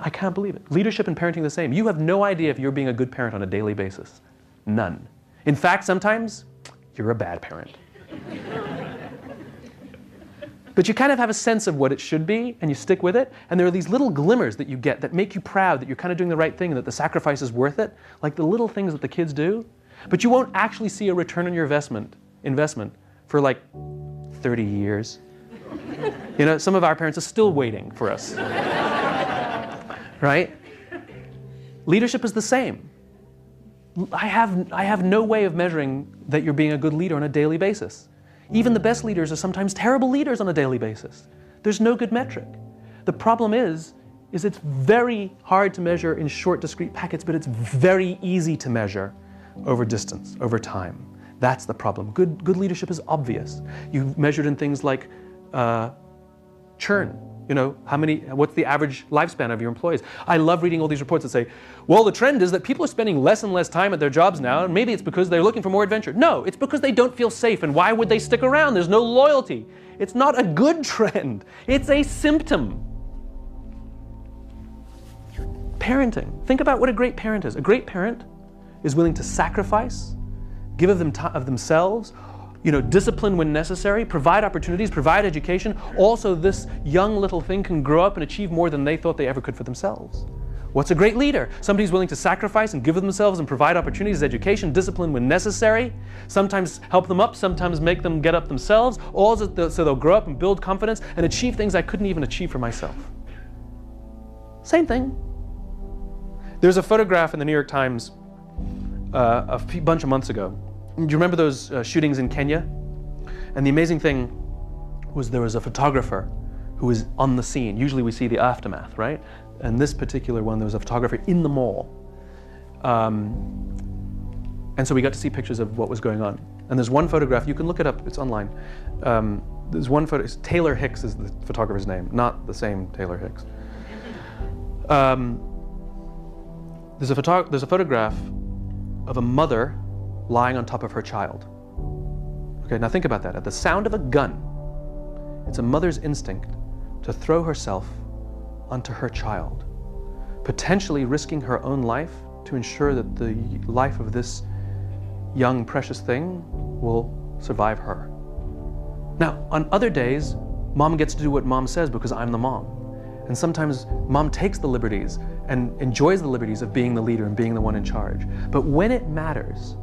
I can't believe it. Leadership and parenting are the same. You have no idea if you're being a good parent on a daily basis. None. In fact, sometimes you're a bad parent. But you kind of have a sense of what it should be and you stick with it. And there are these little glimmers that you get that make you proud that you're kind of doing the right thing and that the sacrifice is worth it. Like the little things that the kids do. But you won't actually see a return on your investment for like 30 years. You know, some of our parents are still waiting for us. Right? Leadership is the same. I have no way of measuring that you're being a good leader on a daily basis. Even the best leaders are sometimes terrible leaders on a daily basis. There's no good metric. The problem is it's very hard to measure in short, discrete packets, but it's very easy to measure over distance, over time. That's the problem. Good leadership is obvious. You've measured in things like churn. You know, what's the average lifespan of your employees? I love reading all these reports that say, well, the trend is that people are spending less and less time at their jobs now, and maybe it's because they're looking for more adventure. No, it's because they don't feel safe, and why would they stick around? There's no loyalty. It's not a good trend. It's a symptom. Parenting. Think about what a great parent is. A great parent is willing to sacrifice, give of themselves, discipline when necessary, provide opportunities, provide education. Also, this young little thing can grow up and achieve more than they thought they ever could for themselves. What's a great leader? Somebody who's willing to sacrifice and give of themselves and provide opportunities, education, discipline when necessary, sometimes help them up, sometimes make them get up themselves, all so they'll grow up and build confidence and achieve things I couldn't even achieve for myself. Same thing. There's a photograph in the New York Times a bunch of months ago. Do you remember those shootings in Kenya? And the amazing thing was there was a photographer who was on the scene. Usually we see the aftermath, right? And this particular one, there was a photographer in the mall. And so we got to see pictures of what was going on. And there's one photograph, you can look it up, it's online. There's one photo, Taylor Hicks is the photographer's name, not the same Taylor Hicks. There's a photograph of a mother lying on top of her child. Okay, now think about that. At the sound of a gun, it's a mother's instinct to throw herself onto her child, potentially risking her own life to ensure that the life of this young, precious thing will survive her. Now, on other days, mom gets to do what mom says because I'm the mom. And sometimes mom takes the liberties and enjoys the liberties of being the leader and being the one in charge. But when it matters,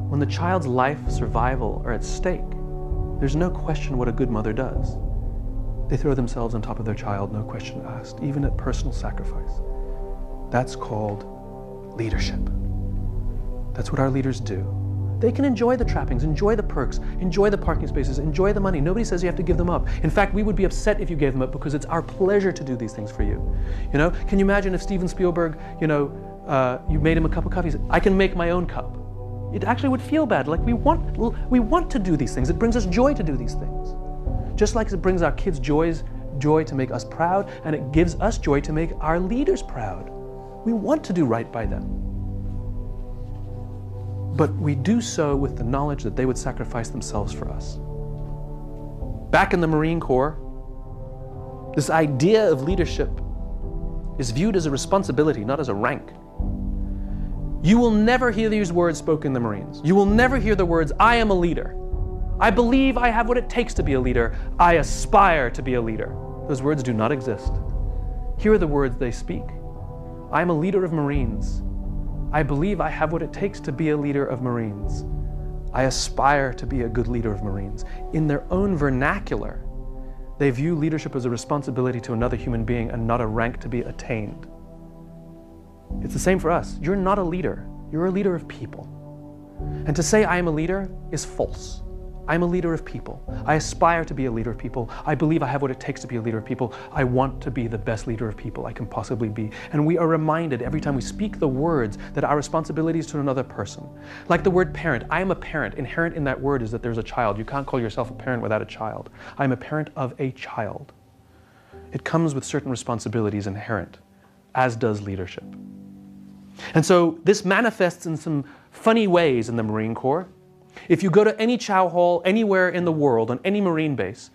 when the child's life, survival are at stake, there's no question what a good mother does. They throw themselves on top of their child, no question asked, even at personal sacrifice. That's called leadership. That's what our leaders do. They can enjoy the trappings, enjoy the perks, enjoy the parking spaces, enjoy the money. Nobody says you have to give them up. In fact, we would be upset if you gave them up because it's our pleasure to do these things for you. You know, can you imagine if Steven Spielberg, you made him a cup of coffee, he said, I can make my own cup. It actually would feel bad. Like we want to do these things. It brings us joy to do these things. Just like it brings our kids joy to make us proud, and it gives us joy to make our leaders proud. We want to do right by them. But we do so with the knowledge that they would sacrifice themselves for us. Back in the Marine Corps, this idea of leadership is viewed as a responsibility, not as a rank. You will never hear these words spoken in the Marines. You will never hear the words, I am a leader. I believe I have what it takes to be a leader. I aspire to be a leader. Those words do not exist. Here are the words they speak. I am a leader of Marines. I believe I have what it takes to be a leader of Marines. I aspire to be a good leader of Marines. In their own vernacular, they view leadership as a responsibility to another human being and not a rank to be attained. It's the same for us. You're not a leader. You're a leader of people. And to say I am a leader is false. I'm a leader of people. I aspire to be a leader of people. I believe I have what it takes to be a leader of people. I want to be the best leader of people I can possibly be. And we are reminded every time we speak the words that our responsibility is to another person. Like the word parent. I am a parent. Inherent in that word is that there's a child. You can't call yourself a parent without a child. I'm a parent of a child. It comes with certain responsibilities inherent, as does leadership. And so this manifests in some funny ways in the Marine Corps. If you go to any chow hall anywhere in the world, on any Marine base,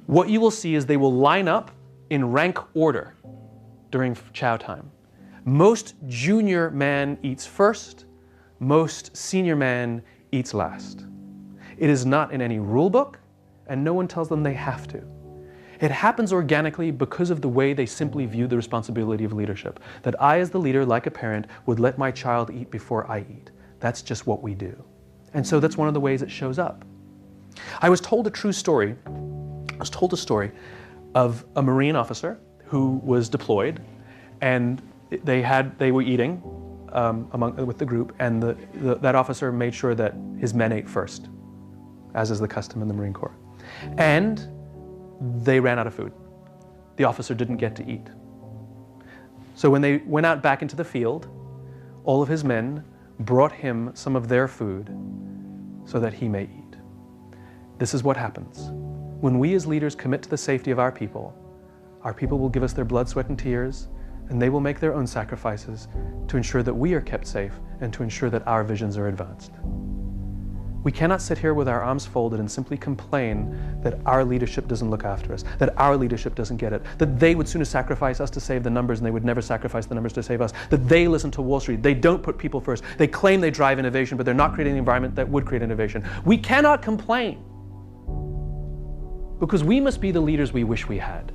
what you will see is they will line up in rank order during chow time. Most junior man eats first, most senior man eats last. It is not in any rule book, and no one tells them they have to. It happens organically because of the way they simply view the responsibility of leadership. That I, as the leader, like a parent, would let my child eat before I eat. That's just what we do. And so that's one of the ways it shows up. I was told a true story. I was told a story of a Marine officer who was deployed, and they were eating with the group, and that officer made sure that his men ate first, as is the custom in the Marine Corps. And they ran out of food. The officer didn't get to eat. So when they went out back into the field, all of his men brought him some of their food so that he may eat. This is what happens. When we as leaders commit to the safety of our people will give us their blood, sweat, and tears, and they will make their own sacrifices to ensure that we are kept safe and to ensure that our visions are advanced. We cannot sit here with our arms folded and simply complain that our leadership doesn't look after us, that our leadership doesn't get it, that they would sooner sacrifice us to save the numbers and they would never sacrifice the numbers to save us, that they listen to Wall Street, they don't put people first, they claim they drive innovation, but they're not creating the environment that would create innovation. We cannot complain because we must be the leaders we wish we had.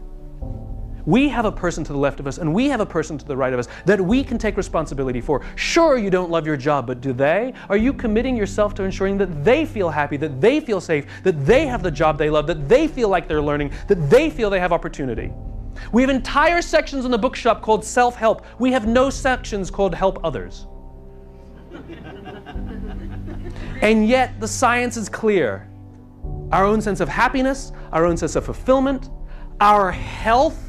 We have a person to the left of us and we have a person to the right of us that we can take responsibility for. Sure, you don't love your job, but do they? Are you committing yourself to ensuring that they feel happy, that they feel safe, that they have the job they love, that they feel like they're learning, that they feel they have opportunity? We have entire sections in the bookshop called self-help. We have no sections called help others. And yet the science is clear. Our own sense of happiness, our own sense of fulfillment, our health,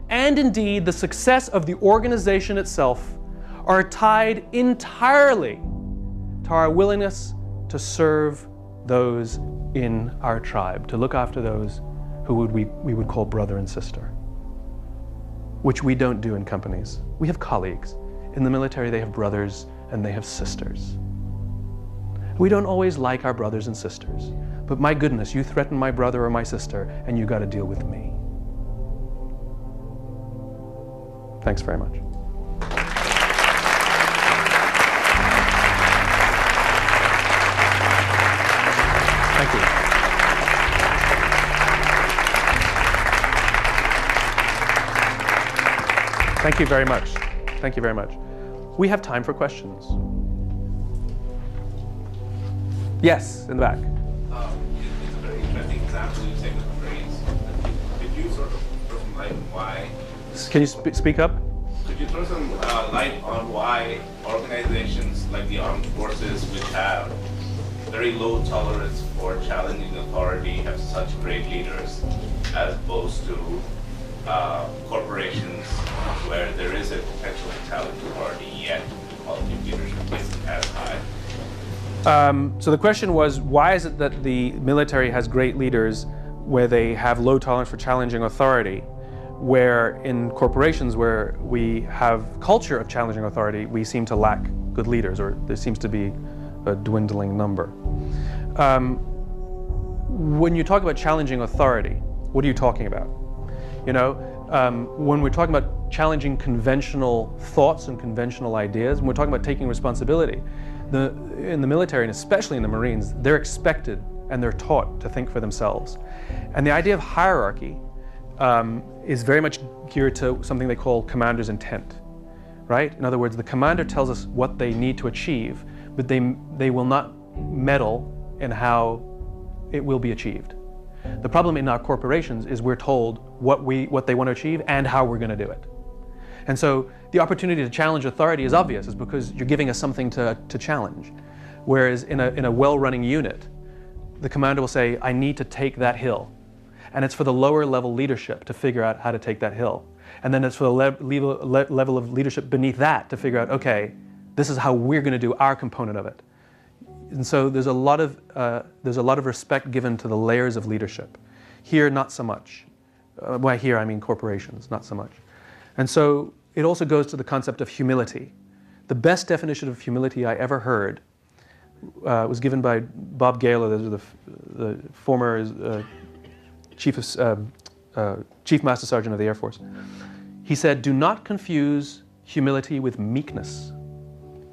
and indeed the success of the organization itself are tied entirely to our willingness to serve those in our tribe, to look after those who we would call brother and sister, which we don't do in companies. We have colleagues. In the military, they have brothers and they have sisters. We don't always like our brothers and sisters, but my goodness, you threaten my brother or my sister and you got to deal with me. Thanks very much. Thank you. Thank you very much. Thank you very much. We have time for questions. Yes, in the back. It's a very interesting example you say with the brains. Could you sort of throw some light on why? Can you speak up? Could you throw some light on why organizations like the armed forces, which have very low tolerance for challenging authority, have such great leaders, as opposed to corporations where there is a potential to challenge authority, yet the quality of leadership isn't as high? So the question was, why is it that the military has great leaders where they have low tolerance for challenging authority, where in corporations where we have culture of challenging authority, we seem to lack good leaders, or there seems to be a dwindling number? When you talk about challenging authority, what are you talking about? You know, when we're talking about challenging conventional thoughts and conventional ideas, when we're talking about taking responsibility, in the military, and especially in the Marines, they're expected and they're taught to think for themselves. And the idea of hierarchy is very much geared to something they call commander's intent, right? In other words, the commander tells us what they need to achieve, but they will not meddle in how it will be achieved. The problem in our corporations is we're told what they want to achieve and how we're going to do it. And so the opportunity to challenge authority is obvious, is because you're giving us something to challenge. Whereas in a well-running unit, the commander will say, I need to take that hill. And it's for the lower level leadership to figure out how to take that hill. And then it's for the level of leadership beneath that to figure out, okay, this is how we're going to do our component of it. And so there's a lot of respect given to the layers of leadership. Here, not so much. By here, I mean corporations, not so much. And so it also goes to the concept of humility. The best definition of humility I ever heard was given by Bob Gaylor, the former Chief Master Sergeant of the Air Force. He said, do not confuse humility with meekness.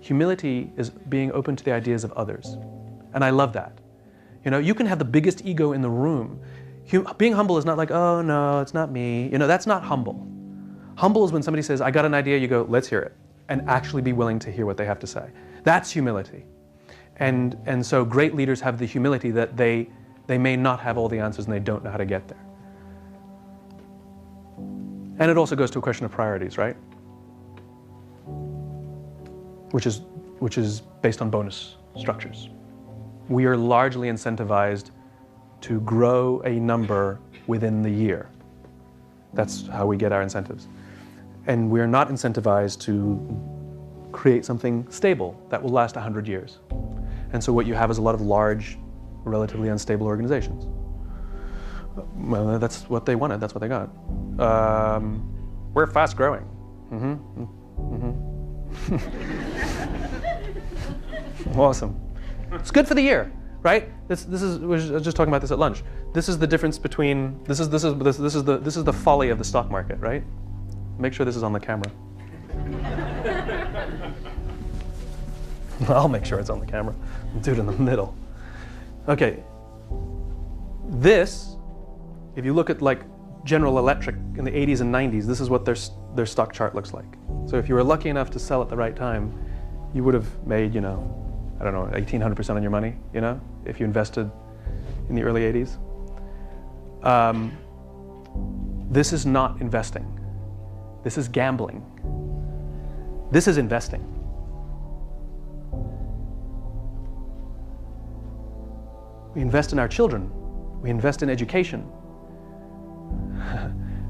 Humility is being open to the ideas of others. And I love that. You know, you can have the biggest ego in the room. Being humble is not like, oh no, it's not me. You know, that's not humble. Humble is when somebody says, I got an idea, you go, let's hear it. And actually be willing to hear what they have to say. That's humility. And so great leaders have the humility that they may not have all the answers and they don't know how to get there. And it also goes to a question of priorities, right? Which is based on bonus structures. We are largely incentivized to grow a number within the year. That's how we get our incentives. And we're not incentivized to create something stable that will last 100 years. And so what you have is a lot of large, relatively unstable organizations. Well, that's what they wanted, that's what they got. We're fast growing. Awesome. It's good for the year, right? This is we were just talking about this at lunch. This is the difference between this is the folly of the stock market, right? Make sure this is on the camera. I'll make sure it's on the camera. Do it in the middle. Okay. This, if you look at like General Electric in the 80s and 90s, this is what their stock chart looks like. So if you were lucky enough to sell at the right time, you would have made, I don't know, 1,800% on your money, if you invested in the early 80s. This is not investing. This is gambling. This is investing. We invest in our children. We invest in education.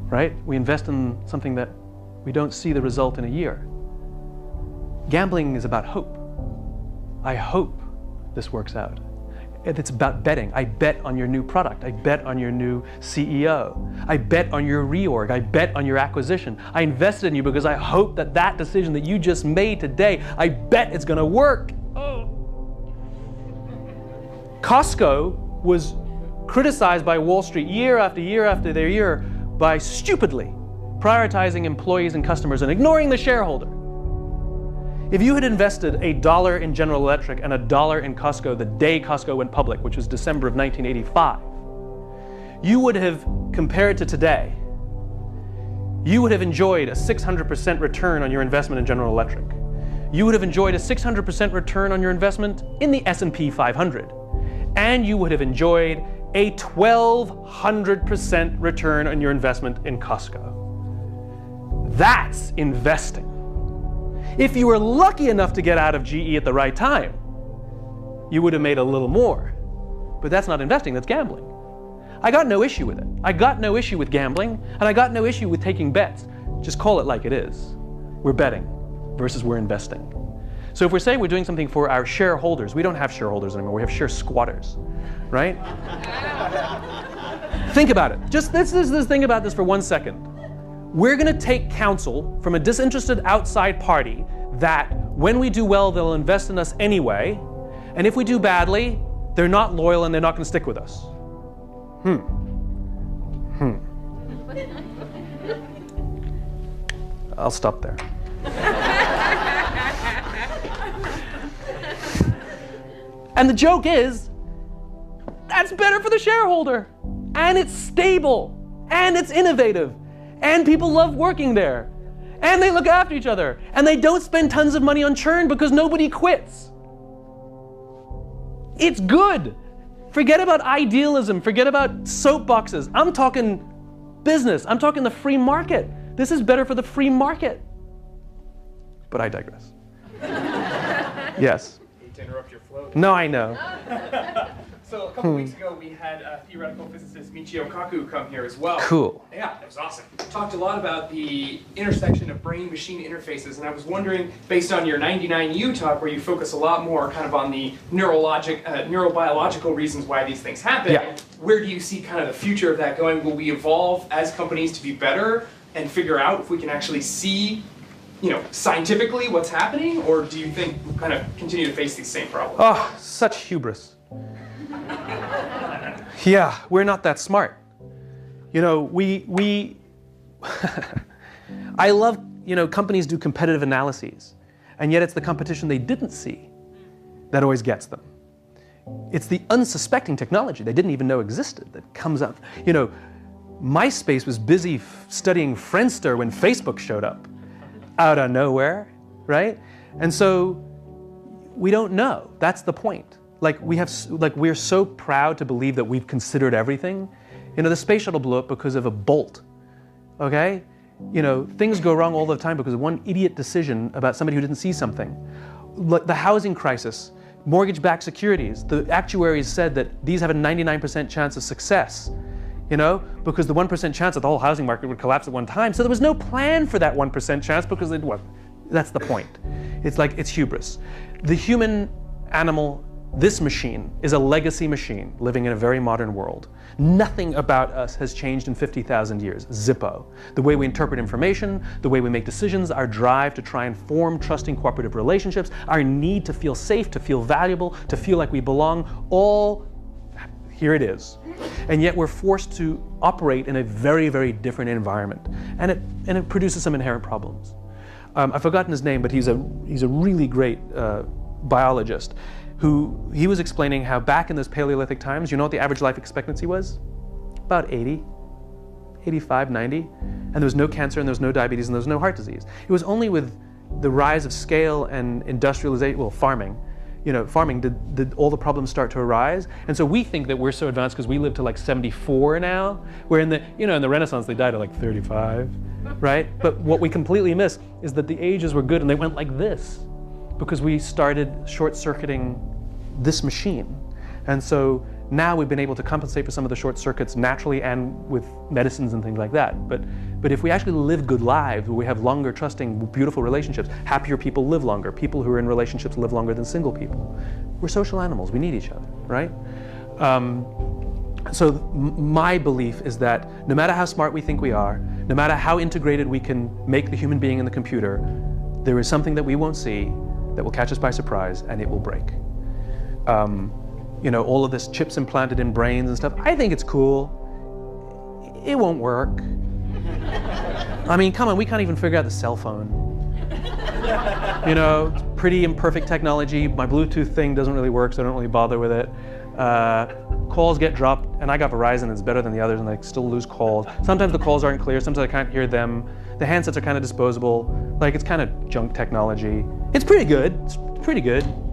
Right? We invest in something that we don't see the result in a year. Gambling is about hope. I hope this works out. It's about betting. I bet on your new product. I bet on your new CEO. I bet on your reorg. I bet on your acquisition. I invested in you because I hope that that decision that you just made today, I bet it's going to work. Oh. Costco was criticized by Wall Street year after year after year by stupidly prioritizing employees and customers and ignoring the shareholder. If you had invested $1 in General Electric and $1 in Costco the day Costco went public, which was December of 1985, you would have, compared to today, you would have enjoyed a 600% return on your investment in General Electric. You would have enjoyed a 600% return on your investment in the S&P 500. And you would have enjoyed a 1,200% return on your investment in Costco. That's investing. If you were lucky enough to get out of GE at the right time, you would have made a little more. But that's not investing, that's gambling. I got no issue with it. I got no issue with gambling, and I got no issue with taking bets. Just call it like it is. We're betting versus we're investing. So if we're saying we're doing something for our shareholders, we don't have shareholders anymore, we have share squatters, right? Think about it. Just let's think about this for 1 second. We're going to take counsel from a disinterested outside party that when we do well, they'll invest in us anyway, and if we do badly, they're not loyal and they're not going to stick with us. I'll stop there. And the joke is, that's better for the shareholder. And it's stable. And it's innovative. And people love working there. And they look after each other. And they don't spend tons of money on churn because nobody quits. It's good. Forget about idealism. Forget about soapboxes. I'm talking business. I'm talking the free market. This is better for the free market. But I digress. Yes. To interrupt your flow. No, I know. So a couple weeks ago, we had theoretical physicist Michio Kaku come here as well. Cool. Yeah, it was awesome. Talked a lot about the intersection of brain-machine interfaces, and I was wondering, based on your 99U talk, where you focus a lot more kind of on the neurobiological reasons why these things happen, where do you see kind of the future of that going? Will we evolve as companies to be better and figure out if we can actually see scientifically what's happening, or do you think we'll kind of continue to face these same problems? Oh, such hubris. Yeah, we're not that smart. I love, companies do competitive analyses, and yet it's the competition they didn't see that always gets them. It's the unsuspecting technology they didn't even know existed that comes up. MySpace was busy studying Friendster when Facebook showed up. Out of nowhere, right? And so we don't know. That's the point. We're so proud to believe that we've considered everything. The space shuttle blew up because of a bolt. Okay? Things go wrong all the time because of one idiot decision about somebody who didn't see something. Like the housing crisis, mortgage-backed securities. The actuaries said that these have a 99% chance of success. Because the 1% chance that the whole housing market would collapse at one time. So there was no plan for that 1% chance because it wasn't. That's the point. It's hubris. The human animal, this machine, is a legacy machine living in a very modern world. Nothing about us has changed in 50,000 years. Zippo. The way we interpret information, the way we make decisions, our drive to try and form trusting cooperative relationships, our need to feel safe, to feel valuable, to feel like we belong, all here it is. And yet we're forced to operate in a very, very different environment. And it produces some inherent problems. I've forgotten his name, but he's a really great biologist he was explaining how back in those Paleolithic times, you know what the average life expectancy was? About 80 85, 90, and there was no cancer, and there was no diabetes, and there was no heart disease. It was only with the rise of scale and industrialization, well, farming, farming did all the problems start to arise. And so we think that we're so advanced because we live to like 74 now, where in the Renaissance they died at like 35, right? But what we completely miss is that the ages were good and they went like this because we started short-circuiting this machine. And so now we've been able to compensate for some of the short circuits naturally and with medicines and things like that. But if we actually live good lives, where we have longer, trusting, beautiful relationships, happier people live longer. People who are in relationships live longer than single people. We're social animals. We need each other, right? So my belief is that no matter how smart we think we are, no matter how integrated we can make the human being in the computer, there is something that we won't see that will catch us by surprise, and it will break. All of this chips implanted in brains and stuff, I think it's cool. It won't work. I mean, come on, we can't even figure out the cell phone. It's pretty imperfect technology. My Bluetooth thing doesn't really work, so I don't really bother with it. Calls get dropped, and I got Verizon, it's better than the others, and I still lose calls. Sometimes the calls aren't clear, sometimes I can't hear them. The handsets are kind of disposable. Like, it's kind of junk technology. It's pretty good,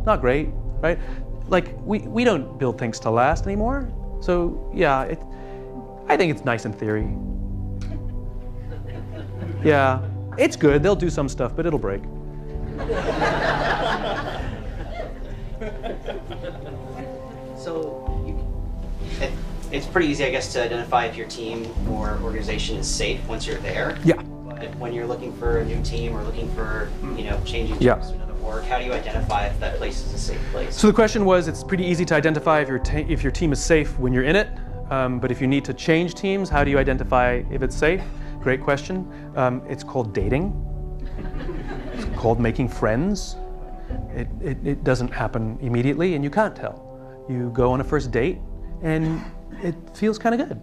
not great, right? Like, we don't build things to last anymore. So, yeah, I think it's nice in theory. Yeah, it's good. They'll do some stuff, but it'll break. So, it's pretty easy, I guess, to identify if your team or organization is safe once you're there. Yeah. But when you're looking for a new team or looking for, changing Yeah. jobs to another org, how do you identify if that place is a safe place? So the question was, it's pretty easy to identify if your team is safe when you're in it, but if you need to change teams, how do you identify if it's safe? Great question. It's called dating. It's called making friends. It doesn't happen immediately, and you can't tell. You go on a first date, and it feels kind of good.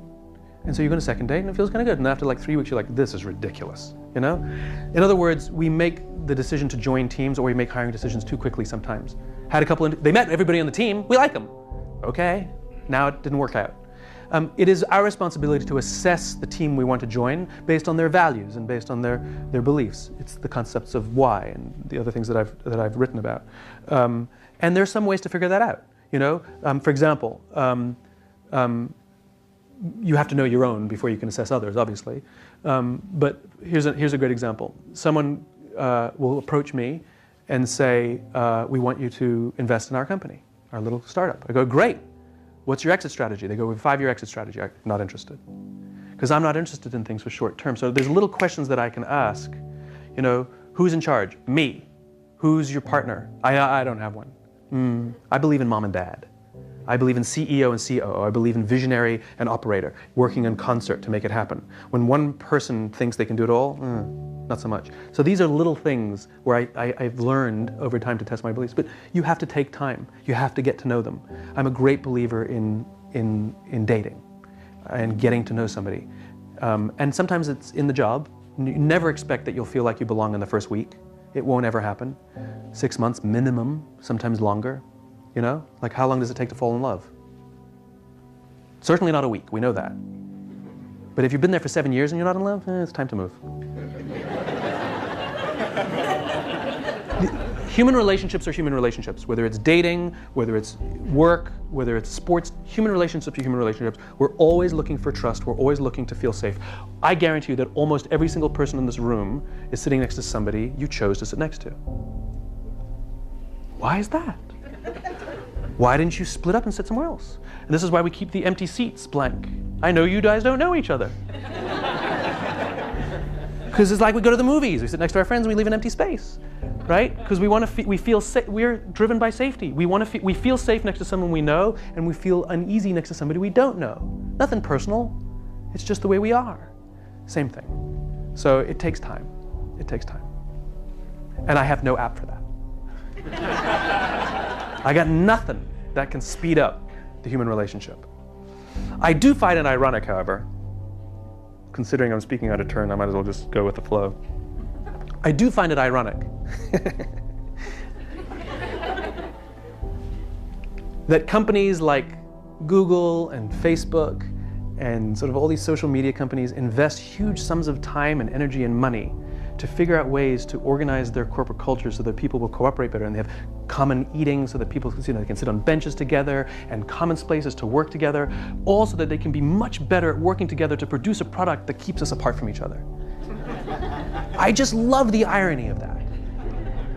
And so you go on a second date, and it feels kind of good. And after like 3 weeks, you're like, this is ridiculous, In other words, we make the decision to join teams, or we make hiring decisions too quickly sometimes. They met everybody on the team, we like them. Okay, now it didn't work out. It is our responsibility to assess the team we want to join based on their values and based on their beliefs. It's the concepts of why and the other things that I've written about. And there's some ways to figure that out. For example, you have to know your own before you can assess others, obviously. But here's a great example. Someone will approach me and say, we want you to invest in our company, our little startup. I go, great. What's your exit strategy? They go, we have a 5-year exit strategy. I'm not interested. Because I'm not interested in things for short term. So there's little questions that I can ask. Who's in charge? Me. Who's your partner? I don't have one. I believe in mom and dad. I believe in CEO and COO. I believe in visionary and operator, working in concert to make it happen. When one person thinks they can do it all, not so much. So these are little things where I've learned over time to test my beliefs. But you have to take time. You have to get to know them. I'm a great believer in dating and getting to know somebody. And sometimes it's in the job. You never expect that you'll feel like you belong in the first week. It won't ever happen. 6 months minimum, sometimes longer. Like how long does it take to fall in love? Certainly not a week, we know that. But if you've been there for 7 years and you're not in love, it's time to move. Human relationships are human relationships, whether it's dating, whether it's work, whether it's sports, human relationships are human relationships. We're always looking for trust, we're always looking to feel safe. I guarantee you that almost every single person in this room is sitting next to somebody you chose to sit next to. Why is that? Why didn't you split up and sit somewhere else? And this is why we keep the empty seats blank. I know you guys don't know each other. Because it's like we go to the movies, we sit next to our friends and we leave an empty space, right? Because we feel we're driven by safety. We feel safe next to someone we know, and we feel uneasy next to somebody we don't know. Nothing personal. It's just the way we are. Same thing. So it takes time. It takes time. And I have no app for that. I got nothing that can speed up the human relationship. I do find it ironic, however, considering I'm speaking out of turn, I might as well just go with the flow. I do find it ironic that companies like Google and Facebook and sort of all these social media companies invest huge sums of time and energy and money to figure out ways to organize their corporate culture so that people will cooperate better, and they have common eating so that people they can sit on benches together, and common spaces to work together, all so that they can be much better at working together to produce a product that keeps us apart from each other. I just love the irony of that.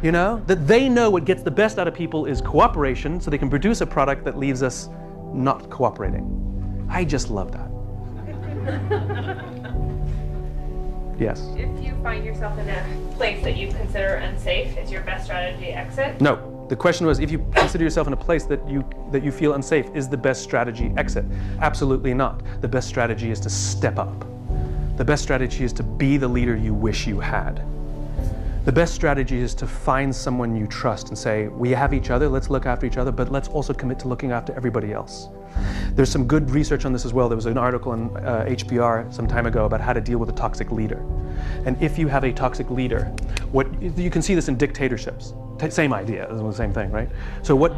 You know, that they know what gets the best out of people is cooperation, so they can produce a product that leaves us not cooperating. I just love that. Yes? If you find yourself in a place that you consider unsafe, is your best strategy exit? No. The question was, if you consider yourself in a place that you feel unsafe, is the best strategy exit? Absolutely not. The best strategy is to step up. The best strategy is to be the leader you wish you had. The best strategy is to find someone you trust and say, we have each other, let's look after each other, but let's also commit to looking after everybody else. There's some good research on this as well. There was an article in HBR some time ago about how to deal with a toxic leader. And if you have a toxic leader, you can see this in dictatorships. Same idea, the same thing, right? So what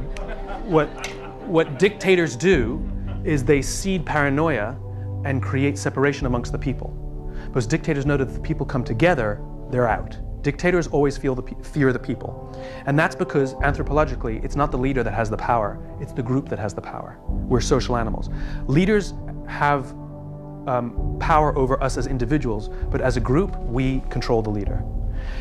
dictators do is they seed paranoia and create separation amongst the people. Because dictators know that if the people come together, they're out. Dictators always fear the people. And that's because, anthropologically, it's not the leader that has the power, it's the group that has the power. We're social animals. Leaders have power over us as individuals, but as a group, we control the leader.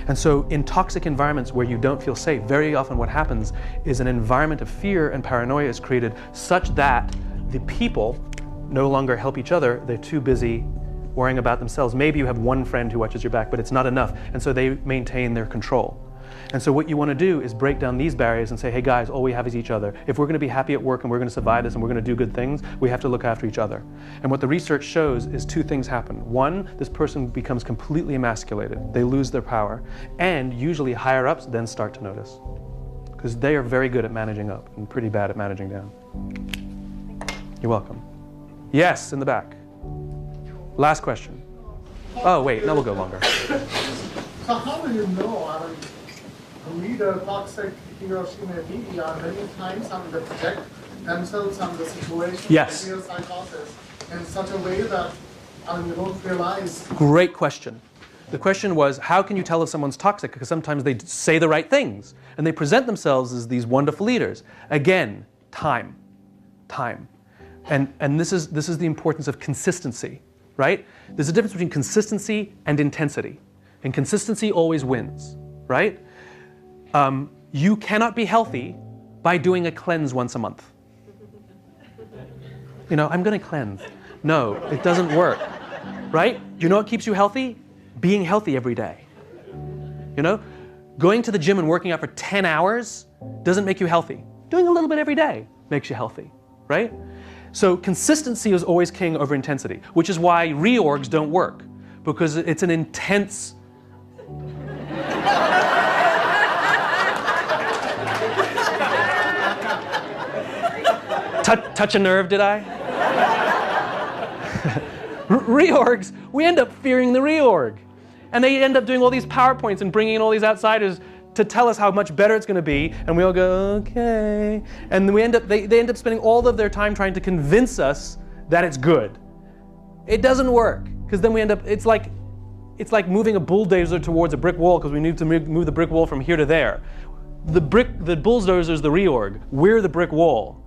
And so in toxic environments where you don't feel safe, very often what happens is an environment of fear and paranoia is created such that the people no longer help each other. They're too busy worrying about themselves. Maybe you have one friend who watches your back, but it's not enough. And so they maintain their control. And so what you want to do is break down these barriers and say, hey guys, all we have is each other. If we're going to be happy at work and we're going to survive this and we're going to do good things, we have to look after each other. And what the research shows is two things happen. One, this person becomes completely emasculated. They lose their power. And usually higher ups then start to notice. Because they are very good at managing up and pretty bad at managing down. You're welcome. Yes, in the back. Last question. Oh, wait, now we'll go longer. So how do you know, a leader, toxic heroes in a media, many times they project themselves on the situation, Yes. real psychosis, in such a way that you don't realize. Great question. The question was, how can you tell if someone's toxic? Because sometimes they say the right things, and they present themselves as these wonderful leaders. Again, time. And this is the importance of consistency. Right? There's a difference between consistency and intensity. And consistency always wins, right? You cannot be healthy by doing a cleanse once a month. You know, I'm going to cleanse. No, it doesn't work, right? You know what keeps you healthy? Being healthy every day. You know, going to the gym and working out for 10 hours doesn't make you healthy. Doing a little bit every day makes you healthy, right? So consistency is always king over intensity, which is why reorgs don't work, because it's an intense... Touch a nerve, did I? Reorgs, we end up fearing the reorg. And they end up doing all these PowerPoints and bringing in all these outsiders to tell us how much better it's going to be, and we all go, okay. And then they end up spending all of their time trying to convince us that it's good. It doesn't work, because then we end up, it's like moving a bulldozer towards a brick wall, because we need to move the brick wall from here to there. The bulldozer is the reorg. We're the brick wall.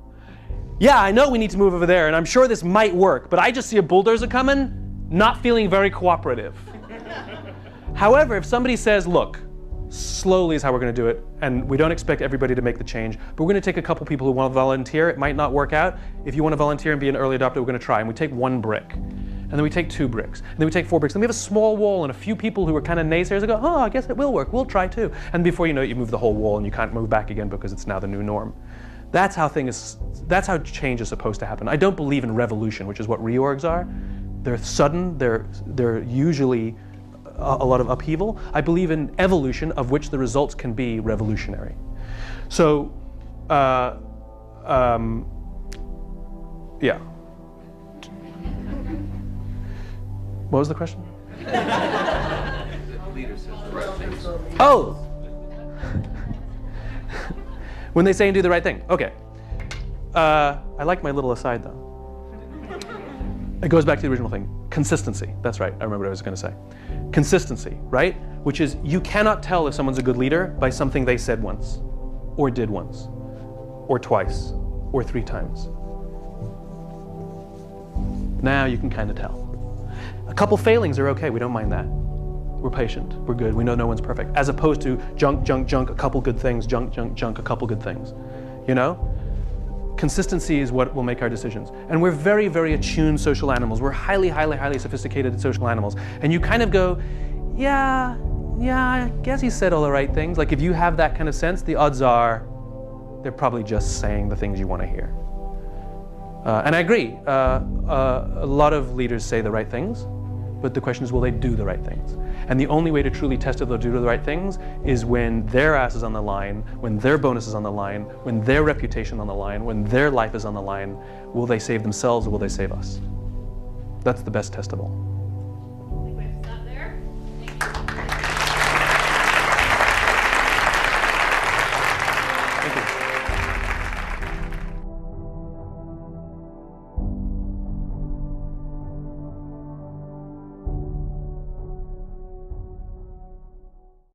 Yeah, I know we need to move over there, and I'm sure this might work, but I just see a bulldozer coming, not feeling very cooperative. However, if somebody says, look, slowly is how we're going to do it, and we don't expect everybody to make the change, but we're going to take a couple people who want to volunteer. It might not work out. If you want to volunteer and be an early adopter, we're going to try, and we take 1 brick, and then we take 2 bricks, and then we take 4 bricks, and we have a small wall and a few people who are kind of naysayers who go, oh, I guess it will work, we'll try too. And before you know it, you move the whole wall and you can't move back again because it's now the new norm. That's how change is supposed to happen. I don't believe in revolution, which is what reorgs are. They're sudden, they're usually a lot of upheaval. I believe in evolution, of which the results can be revolutionary. So, yeah. What was the question? Oh! When they say and do the right thing. Okay. I like my little aside though. It goes back to the original thing. Consistency. That's right. I remember what I was going to say. Consistency, right? Which is, you cannot tell if someone's a good leader by something they said once, or did once, or twice, or 3 times. Now you can kind of tell. A couple failings are okay. We don't mind that. We're patient. We're good. We know no one's perfect. As opposed to junk, junk, junk, a couple good things, junk, junk, junk, a couple good things. You know? Consistency is what will make our decisions. And we're very, very attuned social animals. We're highly, highly, highly sophisticated social animals. And you kind of go, yeah, I guess he said all the right things. Like if you have that kind of sense, the odds are they're probably just saying the things you want to hear. And I agree, a lot of leaders say the right things, but the question is, will they do the right things? And the only way to truly test if they'll do the right things is when their ass is on the line, when their bonus is on the line, when their reputation on the line, when their life is on the line. Will they save themselves or will they save us? That's the best test of all.